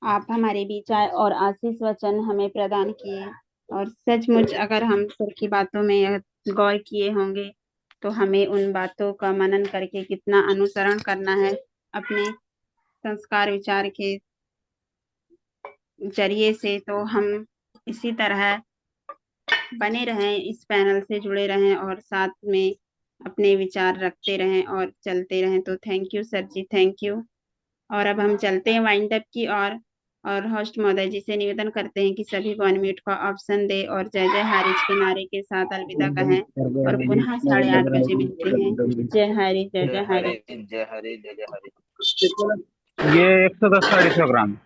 आप हमारे बीच आए और आशीष वचन हमें प्रदान किए, और सचमुच अगर हम सर की बातों में गौर किए होंगे तो हमें उन बातों का मनन करके कितना अनुसरण करना है अपने संस्कार विचार के जरिए से। तो हम इसी तरह बने रहें, इस पैनल से जुड़े रहें और साथ में अपने विचार रखते रहें और चलते रहें। तो थैंक यू सर जी, थैंक यू। और अब हम चलते हैं वाइंड अप की और होस्ट महोदय जी से निवेदन करते हैं कि सभी को अनम्यूट का ऑप्शन दे और जय जय हारिज के नारे के साथ अलविदा कहें, और पुनः 8:30 बजे मिलते हैं। जय हरि, जय जय हरि। जय हरि, जय जय हरि। ये 110 का 250 ग्राम।